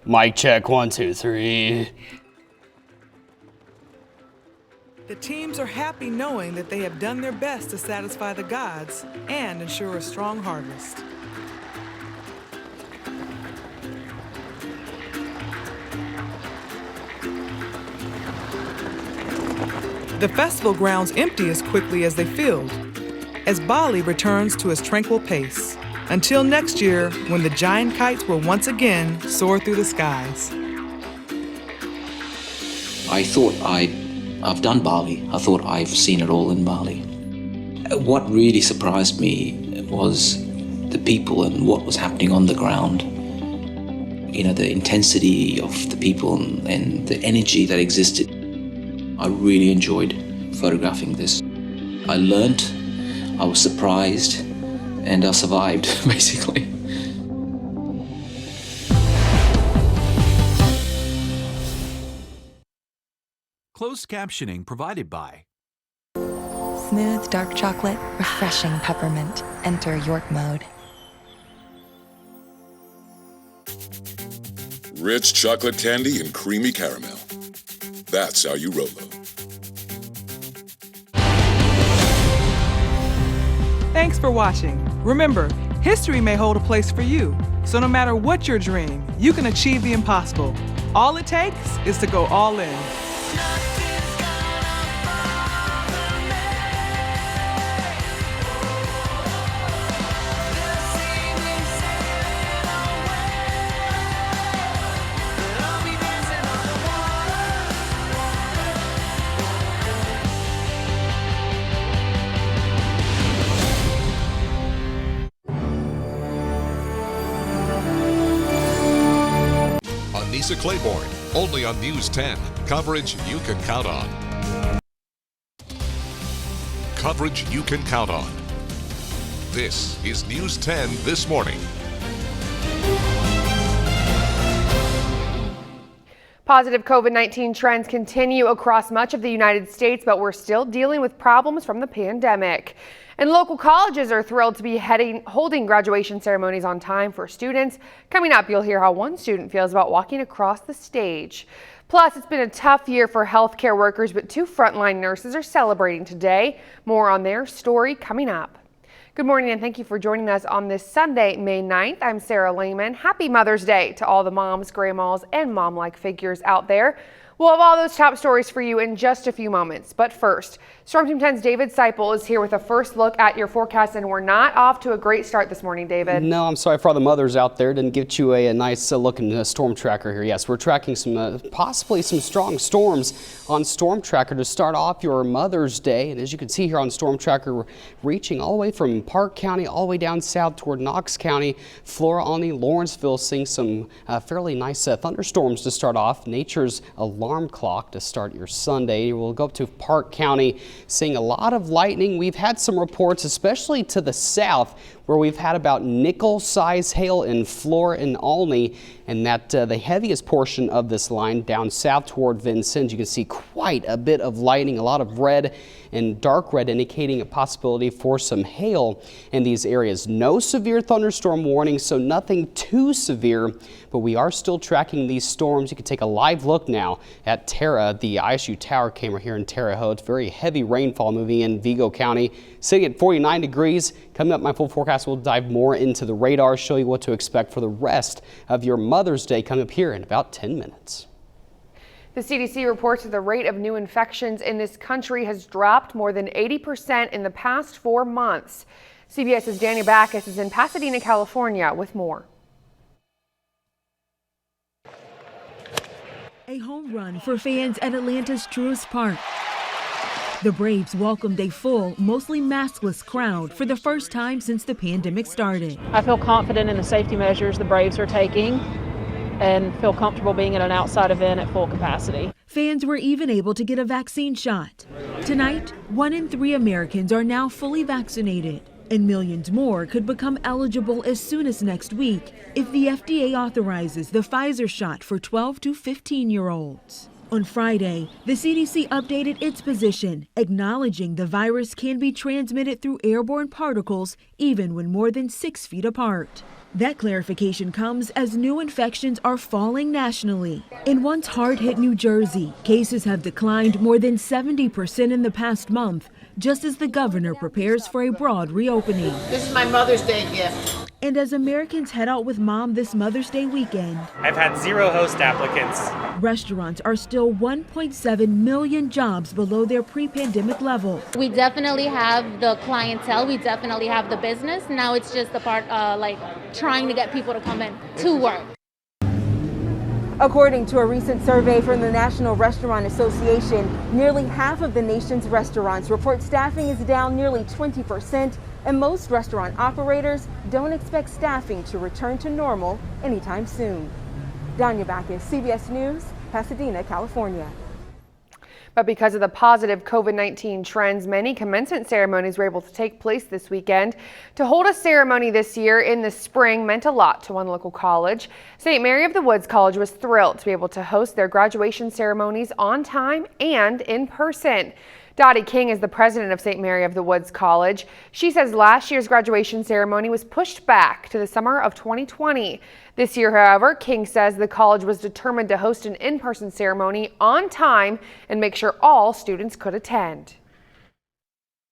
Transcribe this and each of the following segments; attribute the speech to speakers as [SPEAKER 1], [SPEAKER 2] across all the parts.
[SPEAKER 1] Mic check, 1, 2, 3.
[SPEAKER 2] The teams are happy knowing that they have done their best to satisfy the gods and ensure a strong harvest. The festival grounds empty as quickly as they filled, as Bali returns to its tranquil pace, until next year when the giant kites will once again soar through the skies.
[SPEAKER 3] I thought I've done Bali. I thought I've seen it all in Bali. What really surprised me was the people and what was happening on the ground. You know, the intensity of the people and the energy that existed. I really enjoyed photographing this. I learned, I was surprised, and I survived, basically.
[SPEAKER 4] Closed captioning provided by
[SPEAKER 5] Smooth dark chocolate, refreshing peppermint. Enter York mode.
[SPEAKER 6] Rich chocolate candy and creamy caramel. That's how you Rolo.
[SPEAKER 2] Thanks for watching. Remember, history may hold a place for you. So no matter what your dream, you can achieve the impossible. All it takes is to go all in.
[SPEAKER 7] Lisa Claiborne, only on News 10. Coverage you can count on. Coverage you can count on. This is News 10 This Morning.
[SPEAKER 8] Positive COVID-19 trends continue across much of the United States, but we're still dealing with problems from the pandemic. And local colleges are thrilled to be holding graduation ceremonies on time for students. Coming up, you'll hear how one student feels about walking across the stage. Plus, it's been a tough year for healthcare workers, but 2 frontline nurses are celebrating today. More on their story coming up. Good morning and thank you for joining us on this Sunday, May 9th. I'm Sarah Lehman. Happy Mother's Day to all the moms, grandmas, and mom-like figures out there. We'll have all those top stories for you in just a few moments. But first, Storm Team 10's David Seipel is here with a first look at your forecast, and we're not off to a great start this morning, David.
[SPEAKER 1] No, I'm sorry for all the mothers out there. Didn't get you a nice look in the storm tracker here. Yes, we're tracking some possibly some strong storms on Storm Tracker to start off your Mother's Day. And as you can see here on Storm Tracker, we're reaching all the way from Park County all the way down south toward Knox County, Flora, Olney, Lawrenceville, seeing some fairly nice thunderstorms to start off. Nature's alarm clock to start your Sunday. We'll go up to Park County, seeing a lot of lightning. We've had some reports, especially to the south, where we've had about nickel-size hail in Flora and Olney, and that the heaviest portion of this line down south toward Vincennes. You can see quite a bit of lightning, a lot of red and dark red, indicating a possibility for some hail in these areas. No severe thunderstorm warning, so nothing too severe, but we are still tracking these storms. You can take a live look now at Terra, the ISU tower camera here in Terre Haute. Very heavy rainfall moving in Vigo County, sitting at 49 degrees. Coming up, my full forecast will dive more into the radar, show you what to expect for the rest of your Mother's Day coming up here in about 10 minutes.
[SPEAKER 8] The CDC reports that the rate of new infections in this country has dropped more than 80% in the past 4 months. CBS's Danny Backus is in Pasadena, California with more.
[SPEAKER 9] A home run for fans at Atlanta's Truist Park. The Braves welcomed a full, mostly maskless crowd for the first time since the pandemic started.
[SPEAKER 10] I feel confident in the safety measures the Braves are taking and feel comfortable being at an outside event at full capacity.
[SPEAKER 9] Fans were even able to get a vaccine shot. Tonight, 1 in 3 Americans are now fully vaccinated, and millions more could become eligible as soon as next week if the FDA authorizes the Pfizer shot for 12 to 15-year-olds. On Friday, the CDC updated its position, acknowledging the virus can be transmitted through airborne particles even when more than 6 feet apart. That clarification comes as new infections are falling nationally. In once hard-hit New Jersey, cases have declined more than 70% in the past month, just as the governor prepares for a broad reopening.
[SPEAKER 11] This is my Mother's Day gift.
[SPEAKER 9] And as Americans head out with Mom this Mother's Day weekend,
[SPEAKER 12] I've had 0 host applicants.
[SPEAKER 9] Restaurants are still 1.7 million jobs below their pre-pandemic level.
[SPEAKER 13] We definitely have the clientele, we definitely have the business. Now it's just the part like trying to get people to come in to work.
[SPEAKER 14] According to a recent survey from the National Restaurant Association, nearly half of the nation's restaurants report staffing is down nearly 20%, and most restaurant operators don't expect staffing to return to normal anytime soon. Danya Backus, CBS News, Pasadena, California.
[SPEAKER 8] But because of the positive COVID-19 trends, many commencement ceremonies were able to take place this weekend. To hold a ceremony this year in the spring meant a lot to one local college. St. Mary of the Woods College was thrilled to be able to host their graduation ceremonies on time and in person. Dottie King is the president of St. Mary of the Woods College. She says last year's graduation ceremony was pushed back to the summer of 2020. This year, however, King says the college was determined to host an in-person ceremony on time and make sure all students could attend.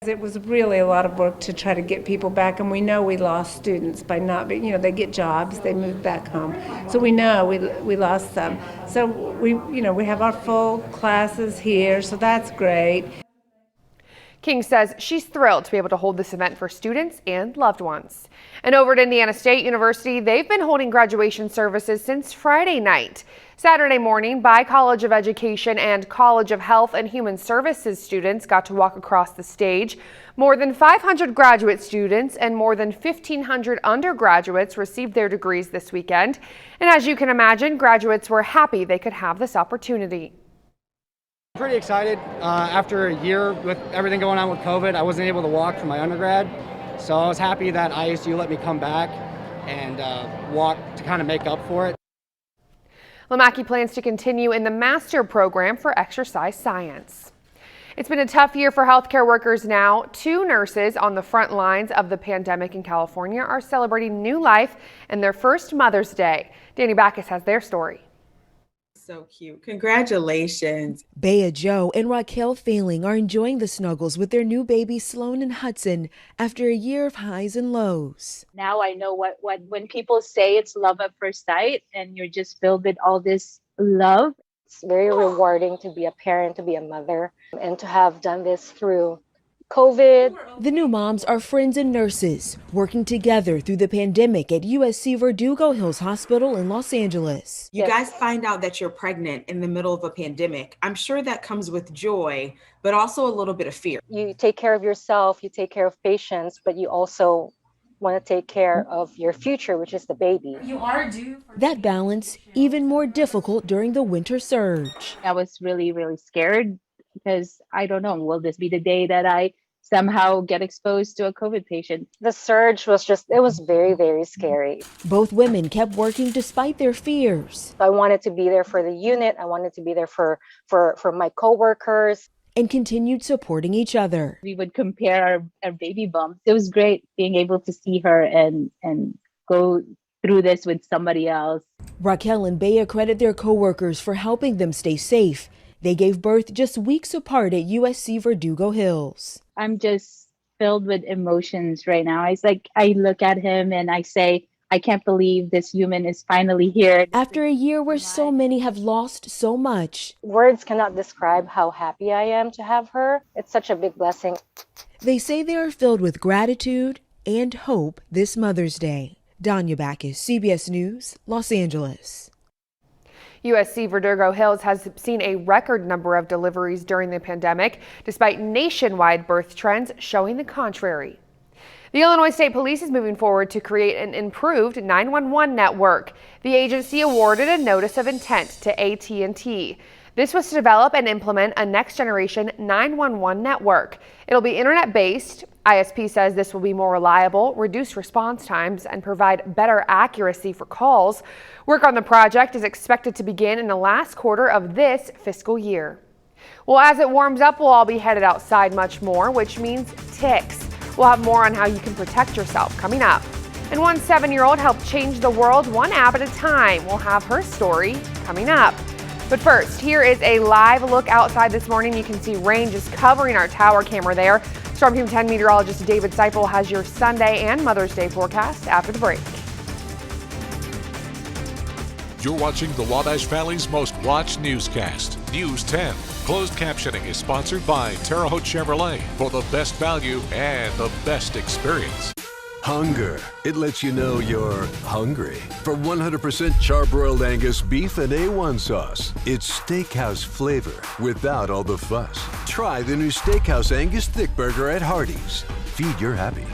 [SPEAKER 15] It was really a lot of work to try to get people back, and we know we lost students by not being, they get jobs, they move back home. So we know we lost some. So we have our full classes here, so that's great.
[SPEAKER 8] King says she's thrilled to be able to hold this event for students and loved ones. And over at Indiana State University, they've been holding graduation services since Friday night. Saturday morning, by College of Education and College of Health and Human Services students got to walk across the stage. More than 500 graduate students and more than 1,500 undergraduates received their degrees this weekend. And as you can imagine, graduates were happy they could have this opportunity.
[SPEAKER 16] I'm pretty excited. After a year with everything going on with COVID, I wasn't able to walk for my undergrad. So I was happy that ISU let me come back and walk to kind of make up for it.
[SPEAKER 8] Lamaki plans to continue in the master program for exercise science. It's been a tough year for healthcare workers now. 2 nurses on the front lines of the pandemic in California are celebrating new life and their first Mother's Day. Danny Backus has their story.
[SPEAKER 17] So cute. Congratulations.
[SPEAKER 9] Bea Joe and Raquel Failing are enjoying the snuggles with their new babies Sloan and Hudson after a year of highs and lows.
[SPEAKER 18] Now I know what when people say it's love at first sight and you're just filled with all this love.
[SPEAKER 19] It's very rewarding to be a parent, to be a mother, and to have done this through COVID.
[SPEAKER 9] The new moms are friends and nurses working together through the pandemic at USC Verdugo Hills Hospital in Los Angeles.
[SPEAKER 17] You guys find out that you're pregnant in the middle of a pandemic. I'm sure that comes with joy, but also a little bit of fear.
[SPEAKER 19] You take care of yourself, you take care of patients, but you also want to take care of your future, which is the baby.
[SPEAKER 18] You are due.
[SPEAKER 9] That balance even more difficult during the winter surge.
[SPEAKER 18] I was really, really scared because I don't know, will this be the day that I somehow get exposed to a COVID patient?
[SPEAKER 19] The surge was it was very, very scary.
[SPEAKER 9] Both women kept working despite their fears.
[SPEAKER 19] I wanted to be there for the unit. I wanted to be there for my coworkers.
[SPEAKER 9] And continued supporting each other.
[SPEAKER 18] We would compare our baby bumps. It was great being able to see her and go through this with somebody else.
[SPEAKER 9] Raquel and Bea credit their coworkers for helping them stay safe. They gave birth just weeks apart at USC Verdugo Hills.
[SPEAKER 18] I'm just filled with emotions right now. It's like I look at him and I say, I can't believe this human is finally here.
[SPEAKER 9] After a year where so many have lost so much.
[SPEAKER 19] Words cannot describe how happy I am to have her. It's such a big blessing.
[SPEAKER 9] They say they are filled with gratitude and hope this Mother's Day. Danya Backus, CBS News, Los Angeles.
[SPEAKER 8] USC Verdugo Hills has seen a record number of deliveries during the pandemic, despite nationwide birth trends showing the contrary. The Illinois State Police is moving forward to create an improved 911 network. The agency awarded a notice of intent to AT&T. This was to develop and implement a next-generation 911 network. It'll be internet-based. ISP says this will be more reliable, reduce response times, and provide better accuracy for calls. Work on the project is expected to begin in the last quarter of this fiscal year. Well, as it warms up, we'll all be headed outside much more, which means ticks. We'll have more on how you can protect yourself coming up. And one 7-year-old helped change the world one app at a time. We'll have her story coming up. But first, here is a live look outside this morning. You can see rain just covering our tower camera there. Storm Team 10 meteorologist David Seifel has your Sunday and Mother's Day forecast after the break.
[SPEAKER 7] You're watching the Wabash Valley's most watched newscast, News 10. Closed captioning is sponsored by Terre Haute Chevrolet for the best value and the best experience.
[SPEAKER 20] Hunger. It lets you know you're hungry. For 100% charbroiled Angus beef and A1 sauce. It's steakhouse flavor without all the fuss. Try the new Steakhouse Angus Thick Burger at Hardee's. Feed your happy.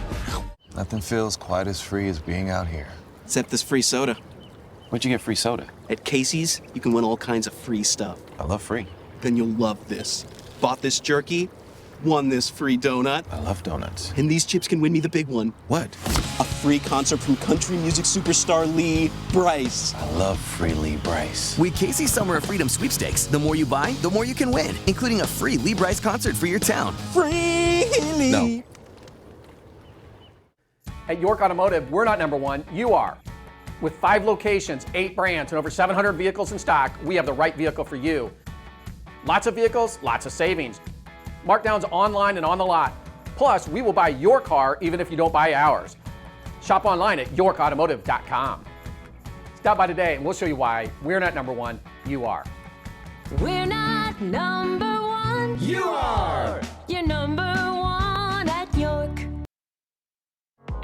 [SPEAKER 21] Nothing feels quite as free as being out here.
[SPEAKER 22] Except this free soda.
[SPEAKER 21] Where'd you get free soda?
[SPEAKER 22] At Casey's, you can win all kinds of free stuff.
[SPEAKER 21] I love free.
[SPEAKER 22] Then you'll love this. Bought this jerky, won this free donut.
[SPEAKER 21] I love donuts.
[SPEAKER 22] And these chips can win me the big one.
[SPEAKER 21] What?
[SPEAKER 22] A free concert from country music superstar Lee Brice.
[SPEAKER 21] I love free Lee Brice.
[SPEAKER 23] With Casey's Summer of Freedom sweepstakes, the more you buy, the more you can win, including a free Lee Brice concert for your town.
[SPEAKER 22] Free Lee!
[SPEAKER 21] No.
[SPEAKER 24] At York Automotive, we're not number one, you are. With 5 locations, 8 brands, and over 700 vehicles in stock, we have the right vehicle for you. Lots of vehicles, lots of savings. Markdowns online and on the lot. Plus, we will buy your car even if you don't buy ours. Shop online at yorkautomotive.com. Stop by today and we'll show you why we're not number one, you are.
[SPEAKER 25] We're not number one.
[SPEAKER 24] You are!
[SPEAKER 25] You're number one at York.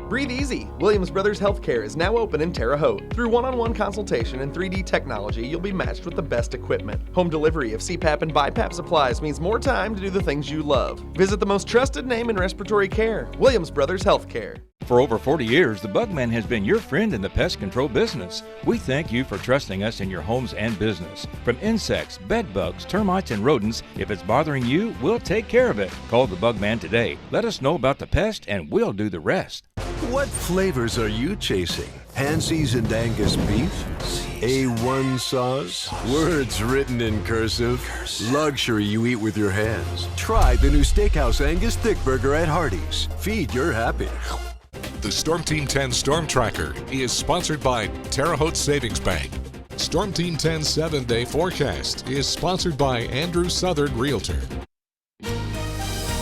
[SPEAKER 26] Breathe easy. Williams Brothers Healthcare is now open in Terre Haute. Through one-on-one consultation and 3D technology, you'll be matched with the best equipment. Home delivery of CPAP and BiPAP supplies means more time to do the things you love. Visit the most trusted name in respiratory care, Williams Brothers Healthcare.
[SPEAKER 27] For over 40 years, the Bugman has been your friend in the pest control business. We thank you for trusting us in your homes and business. From insects, bed bugs, termites, and rodents, if it's bothering you, we'll take care of it. Call the Bugman today. Let us know about the pest and we'll do the rest.
[SPEAKER 20] What flavors are you chasing? Hand-seasoned Angus beef? A1 sauce? Words written in cursive? Luxury you eat with your hands. Try the new Steakhouse Angus Thick Burger at Hardee's. Feed your happy.
[SPEAKER 7] The Storm Team 10 Storm Tracker is sponsored by Terre Haute Savings Bank. Storm Team 10 7-day forecast is sponsored by Andrew Southern Realtor.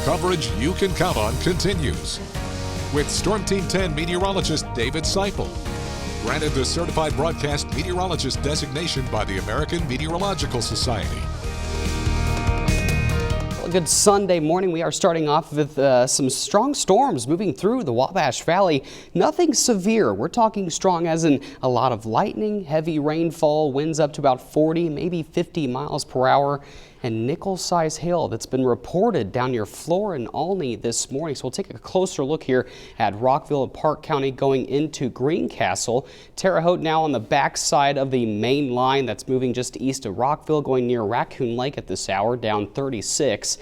[SPEAKER 7] Coverage you can count on continues with Storm Team 10 meteorologist David Seifel. Granted the Certified Broadcast Meteorologist designation by the American Meteorological Society.
[SPEAKER 1] A good Sunday morning. We are starting off with some strong storms moving through the Wabash Valley. Nothing severe. We're talking strong as in a lot of lightning, heavy rainfall, winds up to about 40, maybe 50 miles per hour, and nickel-sized hail that's been reported down near Flora and Olney this morning. So we'll take a closer look here at Rockville and Park County going into Greencastle. Terre Haute now on the backside of the main line that's moving just east of Rockville, going near Raccoon Lake at this hour, down 36.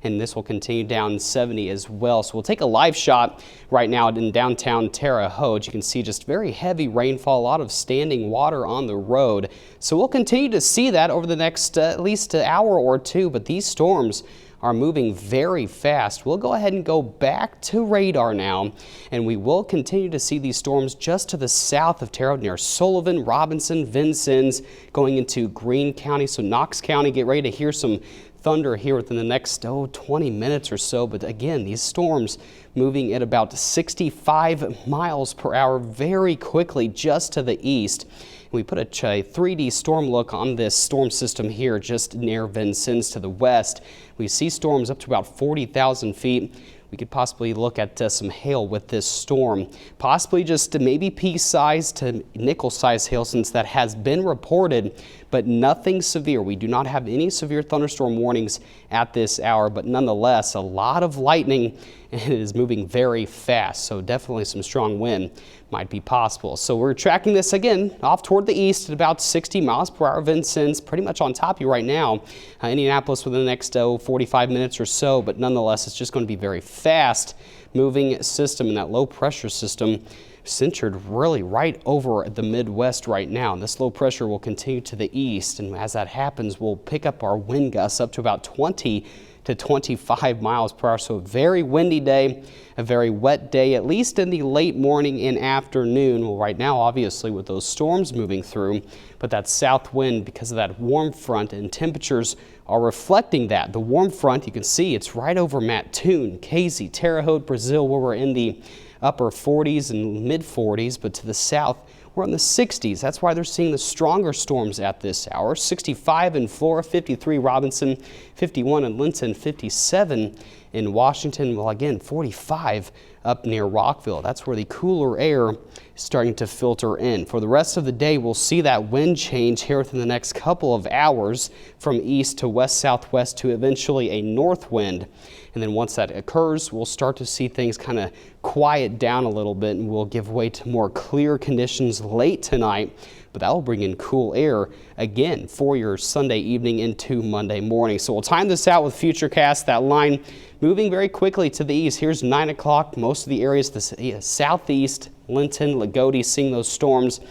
[SPEAKER 1] And this will continue down 70 as well. So we'll take a live shot right now in downtown Terre Haute. You can see just very heavy rainfall, a lot of standing water on the road. So we'll continue to see that over the next at least an hour or two, but these storms are moving very fast. We'll go ahead and go back to radar now, and we will continue to see these storms just to the south of Terre Haute near Sullivan, Robinson, Vincennes, going into Greene County. So Knox County, get ready to hear some thunder here within the next 20 minutes or so. But again, these storms moving at about 65 miles per hour very quickly just to the east. We put a 3D storm look on this storm system here just near Vincennes to the west. We see storms up to about 40,000 feet. We could possibly look at some hail with this storm, possibly just maybe pea-sized to nickel-sized hail, since that has been reported, but nothing severe. We do not have any severe thunderstorm warnings at this hour, but nonetheless, a lot of lightning, and it is moving very fast, so definitely some strong wind might be possible. So we're tracking this again off toward the east at about 60 miles per hour. Vincennes pretty much on top of you right now. Indianapolis within the next 45 minutes or so, but nonetheless it's just going to be very fast moving system, and that low pressure system centered really right over the Midwest right now. And this low pressure will continue to the east, and as that happens, we'll pick up our wind gusts up to about 20 to 25 miles per hour. So a very windy day, a very wet day, at least in the late morning and afternoon. Well, right now, obviously, with those storms moving through, but that south wind, because of that warm front, and temperatures are reflecting that. The warm front, you can see it's right over Mattoon, Casey, Terre Haute, Brazil, where we're in the upper 40s and mid 40s, but to the south, we're in the 60s. That's why they're seeing the stronger storms at this hour. 65 in Flora, 53 Robinson, 51 in Linton, 57 in Washington. Well, again, 45 up near Rockville. That's where the cooler air is starting to filter in. For the rest of the day, we'll see that wind change here within the next couple of hours from east to west-southwest to eventually a north wind. And then once that occurs, we'll start to see things kind of quiet down a little bit, and we'll give way to more clear conditions late tonight. But that will bring in cool air again for your Sunday evening into Monday morning. So we'll time this out with FUTURECAST. That line moving very quickly to the east. Here's 9 o'clock. Most of the areas, the southeast, Linton, Lagodi, seeing those storms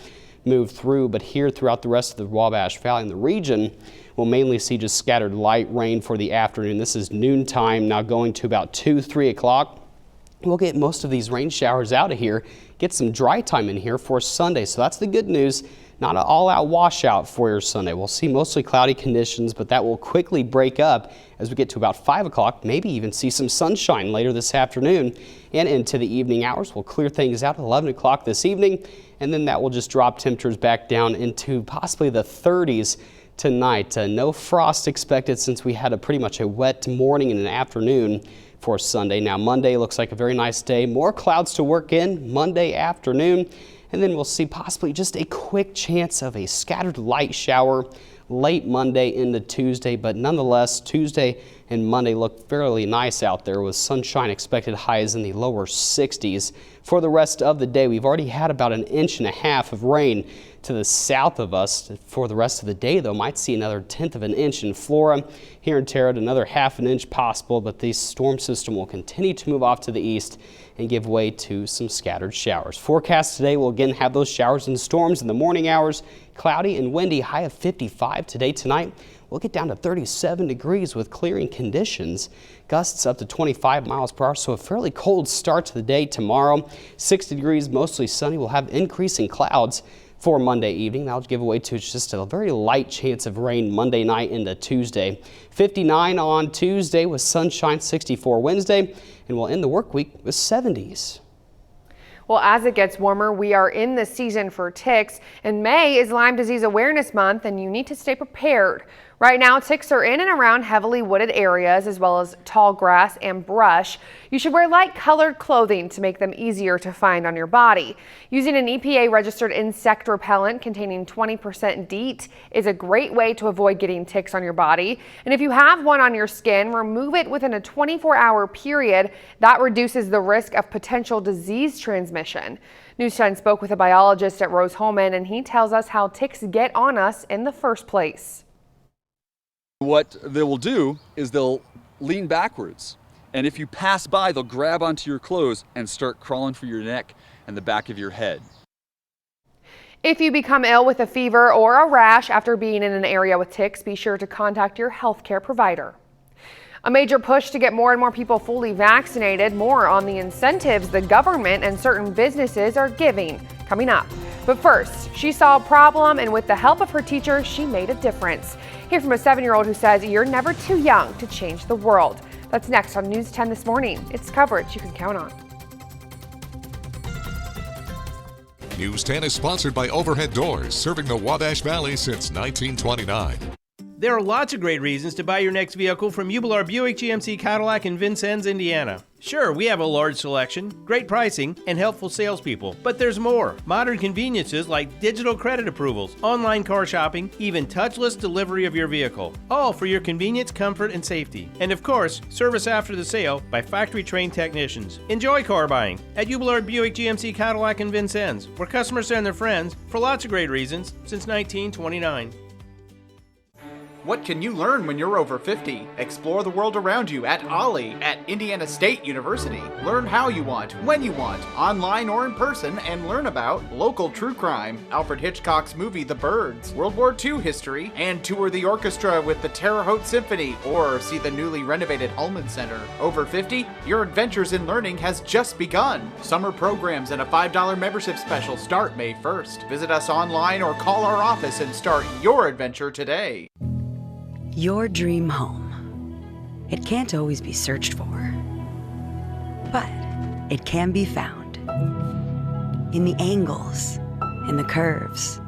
[SPEAKER 1] move through. But here throughout the rest of the Wabash Valley and the region, we'll mainly see just scattered light rain for the afternoon. This is noontime, now going to about 2, 3 o'clock. We'll get most of these rain showers out of here, get some dry time in here for Sunday. So that's the good news. Not an all-out washout for your Sunday. We'll see mostly cloudy conditions, but that will quickly break up as we get to about 5 o'clock, maybe even see some sunshine later this afternoon and into the evening hours. We'll clear things out at 11 o'clock this evening, and then that will just drop temperatures back down into possibly the 30s tonight. No frost expected since we had pretty much a wet morning and an afternoon for Sunday. Now Monday looks like a very nice day. More clouds to work in Monday afternoon. And then we'll see possibly just a quick chance of a scattered light shower late Monday into Tuesday. But nonetheless, Tuesday and Monday look fairly nice out there with sunshine expected, highs in the lower 60s. For the rest of the day, we've already had about 1.5 inches of rain to the south of us. For the rest of the day, though, might see another 1/10 of an inch in Flora. Here in Terre Haute, another 1/2 inch possible, but the storm system will continue to move off to the east and give way to some scattered showers. Forecast today will again have those showers and storms in the morning hours. Cloudy and windy, high of 55 today. Tonight, we'll get down to 37 degrees with clearing conditions. Gusts up to 25 miles per hour, so a fairly cold start to the day tomorrow. 60 degrees, mostly sunny. We'll have increasing clouds for Monday evening. That'll give away to just a very light chance of rain Monday night into Tuesday. 59 on Tuesday with sunshine, 64 Wednesday, and we'll end the work week with 70s.
[SPEAKER 8] Well, as it gets warmer, we are in the season for ticks, and May is Lyme Disease Awareness Month, and you need to stay prepared. Right now, ticks are in and around heavily wooded areas as well as tall grass and brush. You should wear light colored clothing to make them easier to find on your body. Using an EPA-registered insect repellent containing 20% DEET is a great way to avoid getting ticks on your body. And if you have one on your skin, remove it within a 24-hour period. That reduces the risk of potential disease transmission. News 10 spoke with a biologist at Rose-Hulman, and he tells us how ticks get on us in the first place.
[SPEAKER 2] What they will do is they'll lean backwards, and if you pass by, they'll grab onto your clothes and start crawling for your neck and the back of your head.
[SPEAKER 8] If you become ill with a fever or a rash after being in an area with ticks, be sure to contact your healthcare provider. A major push to get more and more people fully vaccinated. More on the incentives the government and certain businesses are giving coming up. But first, she saw a problem, and with the help of her teacher, she made a difference. Hear from a 7-year-old who says you're never too young to change the world. That's next on News 10 this morning. It's coverage you can count on.
[SPEAKER 7] News 10 is sponsored by Overhead Doors, serving the Wabash Valley since 1929.
[SPEAKER 3] There are lots of great reasons to buy your next vehicle from Jubilar Buick GMC Cadillac in Vincennes, Indiana. Sure, we have a large selection, great pricing, and helpful salespeople, but there's more. Modern conveniences like digital credit approvals, online car shopping, even touchless delivery of your vehicle. All for your convenience, comfort, and safety. And of course, service after the sale by factory-trained technicians. Enjoy car buying at Jubilar Buick GMC Cadillac in Vincennes, where customers send their friends for lots of great reasons since 1929.
[SPEAKER 4] What can you learn when you're over 50? Explore the world around you at OLLI at Indiana State University. Learn how you want, when you want, online or in person, and learn about local true crime, Alfred Hitchcock's movie The Birds, World War II history, and tour the orchestra with the Terre Haute Symphony or see the newly renovated Hulman Center. Over 50? Your adventures in learning has just begun. Summer programs and a $5 membership special start May 1st. Visit us online or call our office and start your adventure today.
[SPEAKER 5] Your dream home. It can't always be searched for, but it can be found. In the angles, in the curves,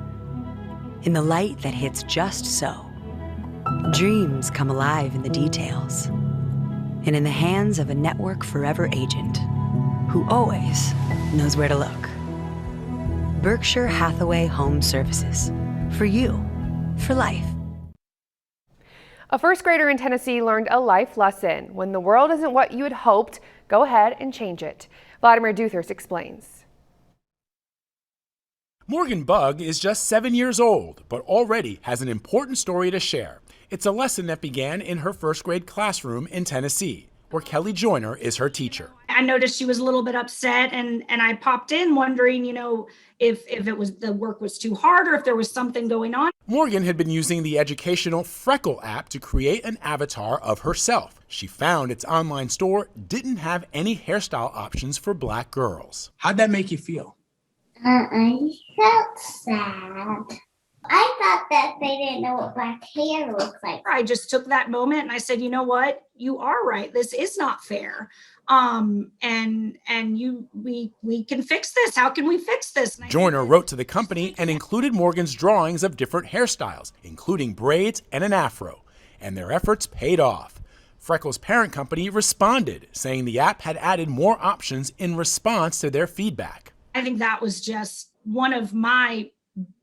[SPEAKER 5] in the light that hits just so. Dreams come alive in the details, and in the hands of a Network Forever agent who always knows where to look. Berkshire Hathaway Home Services. For you, for life.
[SPEAKER 8] A first grader in Tennessee learned a life lesson. When the world isn't what you had hoped, go ahead and change it. Vladimir Duthers explains.
[SPEAKER 6] Morgan Bugg is just 7 years old, but already has an important story to share. It's a lesson that began in her first grade classroom in Tennessee, where Kelly Joyner is her teacher.
[SPEAKER 10] I noticed she was a little bit upset, and I popped in wondering, if it was the work was too hard or if there was something going on.
[SPEAKER 6] Morgan had been using the educational Freckle app to create an avatar of herself. She found its online store didn't have any hairstyle options for Black girls.
[SPEAKER 11] How'd that make you feel?
[SPEAKER 12] I felt sad. I thought that they didn't know what black hair looks like.
[SPEAKER 10] I just took that moment and I said, you know what? You are right. This is not fair. We can fix this. How can we fix this?
[SPEAKER 6] Joyner wrote to the company and included Morgan's drawings of different hairstyles, including braids and an afro, and their efforts paid off. Freckle's parent company responded, saying the app had added more options in response to their feedback.
[SPEAKER 10] I think that was just one of my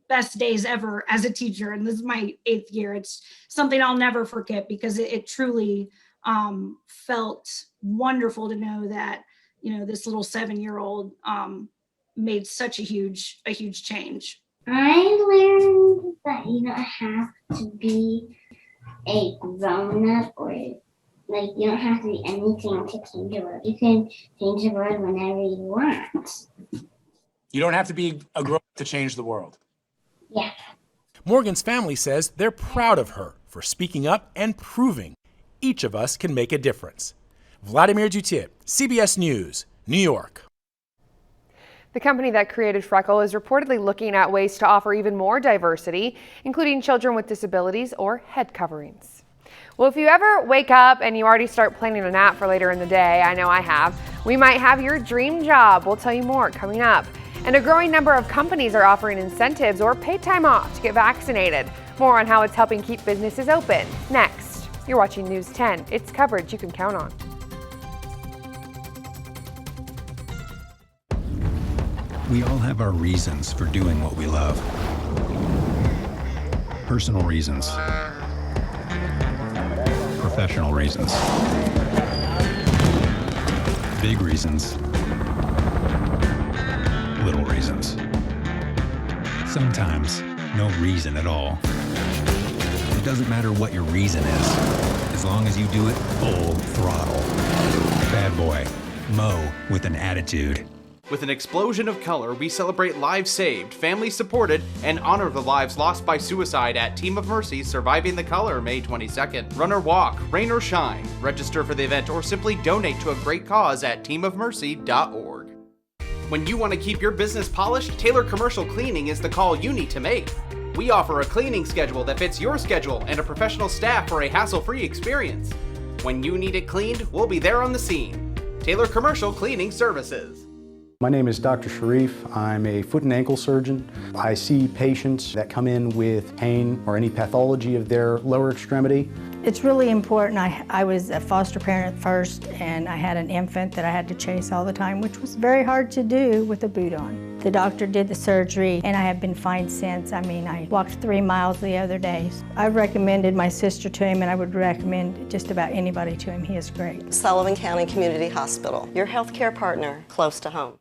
[SPEAKER 10] best days ever as a teacher, and this is my 8th year. It's something I'll never forget because it truly felt wonderful to know that this little 7-year-old made such a huge change.
[SPEAKER 12] I learned that you don't have to be a grown-up or you don't have to be anything to change the world. You can change the world whenever you want.
[SPEAKER 11] You don't have to be a grown-up to change the world.
[SPEAKER 12] Yeah.
[SPEAKER 6] Morgan's family says they're proud of her for speaking up and proving each of us can make a difference. Vladimir Duthers, CBS News, New York.
[SPEAKER 8] The company that created Freckle is reportedly looking at ways to offer even more diversity, including children with disabilities or head coverings. Well, if you ever wake up and you already start planning a nap for later in the day, I know I have, we might have your dream job. We'll tell you more coming up. And a growing number of companies are offering incentives or paid time off to get vaccinated. More on how it's helping keep businesses open. Next, you're watching News 10. It's coverage you can count on.
[SPEAKER 28] We all have our reasons for doing what we love. Personal reasons. Professional reasons. Big reasons. Little reasons. Sometimes, no reason at all. It doesn't matter what your reason is, as long as you do it full throttle. Bad boy, Mo with an attitude.
[SPEAKER 26] With an explosion of color, we celebrate lives saved, families supported, and honor the lives lost by suicide at Team of Mercy Surviving the Color May 22nd. Run or walk, rain or shine. Register for the event or simply donate to a great cause at teamofmercy.org. When you want to keep your business polished, Taylor Commercial Cleaning is the call you need to make. We offer a cleaning schedule that fits your schedule and a professional staff for a hassle-free experience. When you need it cleaned, we'll be there on the scene. Taylor Commercial Cleaning Services.
[SPEAKER 9] My name is Dr. Sharif. I'm a foot and ankle surgeon. I see patients that come in with pain or any pathology of their lower extremity.
[SPEAKER 13] It's really important. I was a foster parent at first, and I had an infant that I had to chase all the time, which was very hard to do with a boot on. The doctor did the surgery, and I have been fine since. I mean, I walked 3 miles the other day. I've recommended my sister to him, and I would recommend just about anybody to him. He is great.
[SPEAKER 14] Sullivan County Community Hospital, your healthcare partner close to home.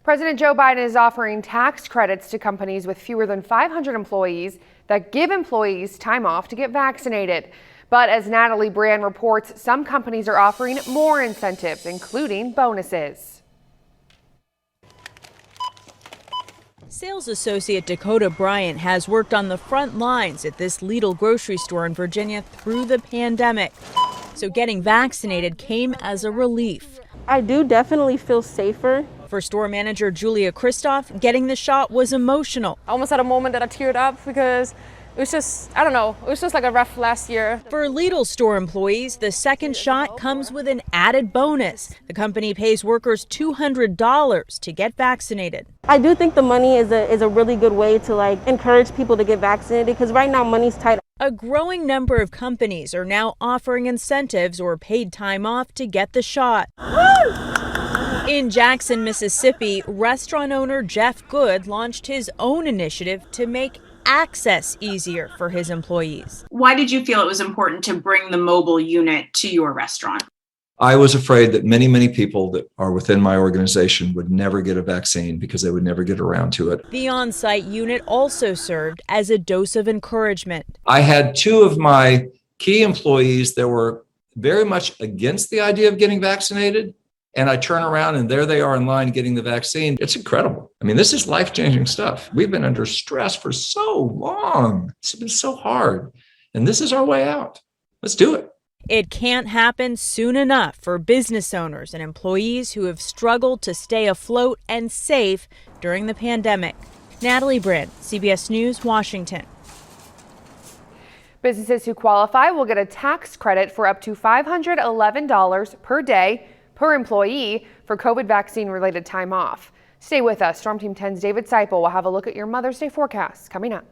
[SPEAKER 8] President Joe Biden is offering tax credits to companies with fewer than 500 employees that give employees time off to get vaccinated. But as Natalie Brand reports, some companies are offering more incentives, including bonuses.
[SPEAKER 15] Sales associate Dakota Bryant has worked on the front lines at this Lidl grocery store in Virginia through the pandemic. So getting vaccinated came as a relief.
[SPEAKER 16] I do definitely feel safer.
[SPEAKER 15] For store manager Julia Christoph, getting the shot was emotional.
[SPEAKER 17] I almost had a moment that I teared up because it was just, I don't know, it was just like a rough last year.
[SPEAKER 15] For Lidl store employees, the second shot comes with an added bonus. The company pays workers $200 to get vaccinated.
[SPEAKER 16] I do think the money is a really good way to encourage people to get vaccinated because right now money's tight.
[SPEAKER 15] A growing number of companies are now offering incentives or paid time off to get the shot. In Jackson, Mississippi, restaurant owner Jeff Good launched his own initiative to make access easier for his employees.
[SPEAKER 18] Why did you feel it was important to bring the mobile unit to your restaurant?
[SPEAKER 19] I was afraid that many people that are within my organization would never get a vaccine because they would never get around to it.
[SPEAKER 15] The on-site unit also served as a dose of encouragement.
[SPEAKER 19] I had 2 of my key employees that were very much against the idea of getting vaccinated. And I turn around and there they are in line getting the vaccine. It's incredible. I mean, this is life-changing stuff. We've been under stress for so long. It's been so hard. And this is our way out. Let's do it.
[SPEAKER 15] It can't happen soon enough for business owners and employees who have struggled to stay afloat and safe during the pandemic. Natalie Brand, CBS News, Washington.
[SPEAKER 8] Businesses who qualify will get a tax credit for up to $511 per day per employee for COVID vaccine-related time off. Stay with us. Storm Team 10's David Seipel will have a look at your Mother's Day forecast coming up.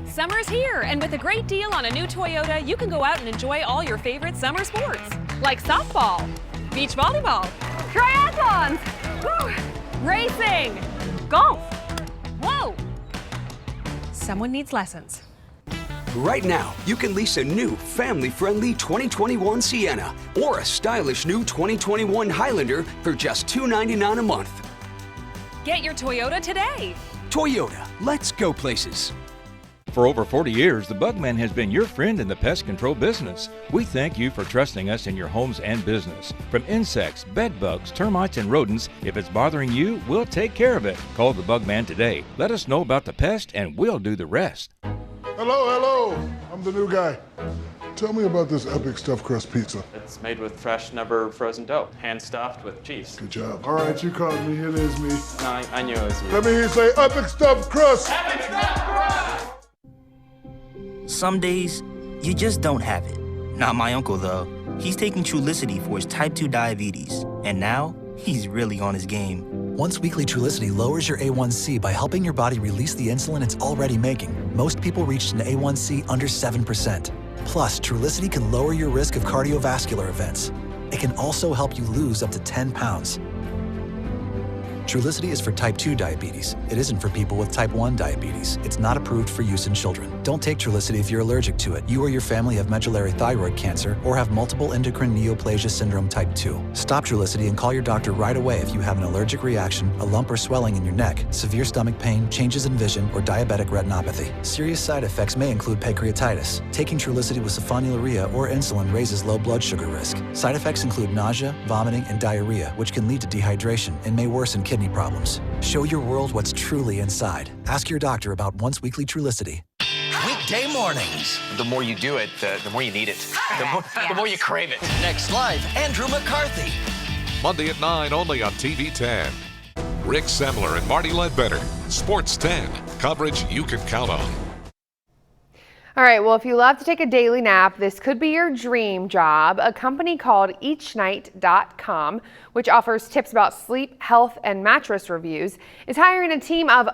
[SPEAKER 29] Summer's here, and with a great deal on a new Toyota, you can go out and enjoy all your favorite summer sports, like softball, beach volleyball, triathlons, racing, golf. Whoa! Someone needs lessons.
[SPEAKER 30] Right now, you can lease a new family-friendly 2021 Sienna or a stylish new 2021 Highlander for just $299 a month.
[SPEAKER 29] Get your Toyota today.
[SPEAKER 30] Toyota, let's go places.
[SPEAKER 27] For over 40 years, the Bugman has been your friend in the pest control business. We thank you for trusting us in your homes and business. From insects, bed bugs, termites, and rodents, if it's bothering you, we'll take care of it. Call the Bugman today. Let us know about the pest and we'll do the rest.
[SPEAKER 31] Hello, I'm the new guy. Tell me about this epic stuffed crust pizza.
[SPEAKER 32] It's made with fresh, never frozen dough, hand stuffed with cheese.
[SPEAKER 31] Good job. All right, you caught me, it is me.
[SPEAKER 32] No, I knew it was you.
[SPEAKER 31] Let me hear you say epic stuffed crust.
[SPEAKER 32] Epic stuffed crust!
[SPEAKER 33] Some days, you just don't have it. Not my uncle, though. He's taking Trulicity for his type 2 diabetes. And now, he's really on his game.
[SPEAKER 34] Once weekly Trulicity lowers your A1C by helping your body release the insulin it's already making. Most people reached an A1C under 7%. Plus, Trulicity can lower your risk of cardiovascular events. It can also help you lose up to 10 pounds. Trulicity is for type 2 diabetes. It isn't for people with type 1 diabetes. It's not approved for use in children. Don't take Trulicity if you're allergic to it. You or your family have medullary thyroid cancer or have multiple endocrine neoplasia syndrome type 2. Stop Trulicity and call your doctor right away if you have an allergic reaction, a lump or swelling in your neck, severe stomach pain, changes in vision, or diabetic retinopathy. Serious side effects may include pancreatitis. Taking Trulicity with sulfonylurea or insulin raises low blood sugar risk. Side effects include nausea, vomiting, and diarrhea, which can lead to dehydration and may worsen kidney problems. Show your world what's truly inside. Ask your doctor about once weekly Trulicity.
[SPEAKER 35] Weekday mornings. The more you do it, the more you need it. The more you crave it. Next live, Andrew McCarthy.
[SPEAKER 7] Monday at 9 only on TV 10. Rick Semler and Marty Ledbetter. Sports 10. Coverage you can count on.
[SPEAKER 8] All right, well, if you love to take a daily nap, this could be your dream job. A company called eachnight.com, which offers tips about sleep, health, and mattress reviews, is hiring a team of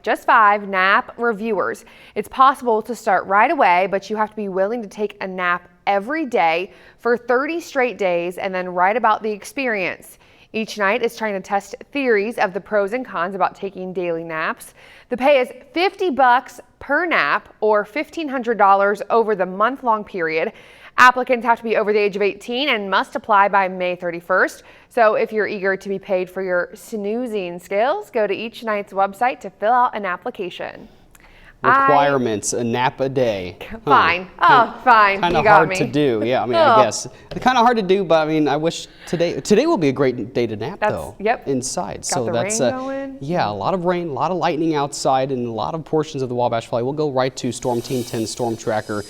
[SPEAKER 8] just five nap reviewers. It's possible to start right away, but you have to be willing to take a nap every day for 30 straight days and then write about the experience. Each Night is trying to test theories of the pros and cons about taking daily naps. The pay is $50 per nap or $1,500 over the month-long period. Applicants have to be over the age of 18 and must apply by May 31st. So if you're eager to be paid for your snoozing skills, go to Each Night's website to fill out an application.
[SPEAKER 1] Requirements, a nap a day.
[SPEAKER 8] Fine. Oh, fine.
[SPEAKER 1] Kind of hard to do. Yeah, I mean, I guess. Kind of hard to do, but I mean, I wish today will be a great day to nap, though.
[SPEAKER 8] Yep.
[SPEAKER 1] Inside.
[SPEAKER 8] Got
[SPEAKER 1] so
[SPEAKER 8] the
[SPEAKER 1] that's
[SPEAKER 8] rain going.
[SPEAKER 1] Yeah, a lot of rain, a lot of lightning outside, and a lot of portions of the Wabash Valley. We'll go right to Storm Team 10 Storm Tracker.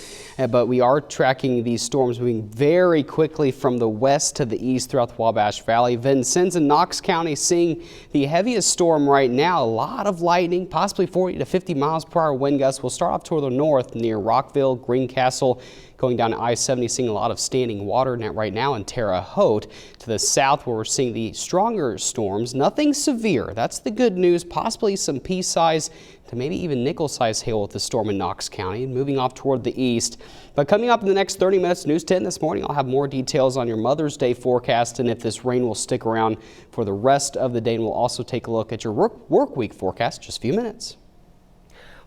[SPEAKER 1] But we are tracking these storms moving very quickly from the west to the east throughout the Wabash Valley. Vincennes and Knox County seeing the heaviest storm right now. A lot of lightning, possibly 40 to 50 miles per hour wind gusts. We'll start off toward the north near Rockville, Greencastle, going down to I-70, seeing a lot of standing water right now in Terre Haute. To the south, where we're seeing the stronger storms, nothing severe. That's the good news. Possibly some pea-size to maybe even nickel-size hail with the storm in Knox County, and moving off toward the east. But coming up in the next 30 minutes, News 10 this morning, I'll have more details on your Mother's Day forecast and if this rain will stick around for the rest of the day. And we'll also take a look at your work week forecast in just a few minutes.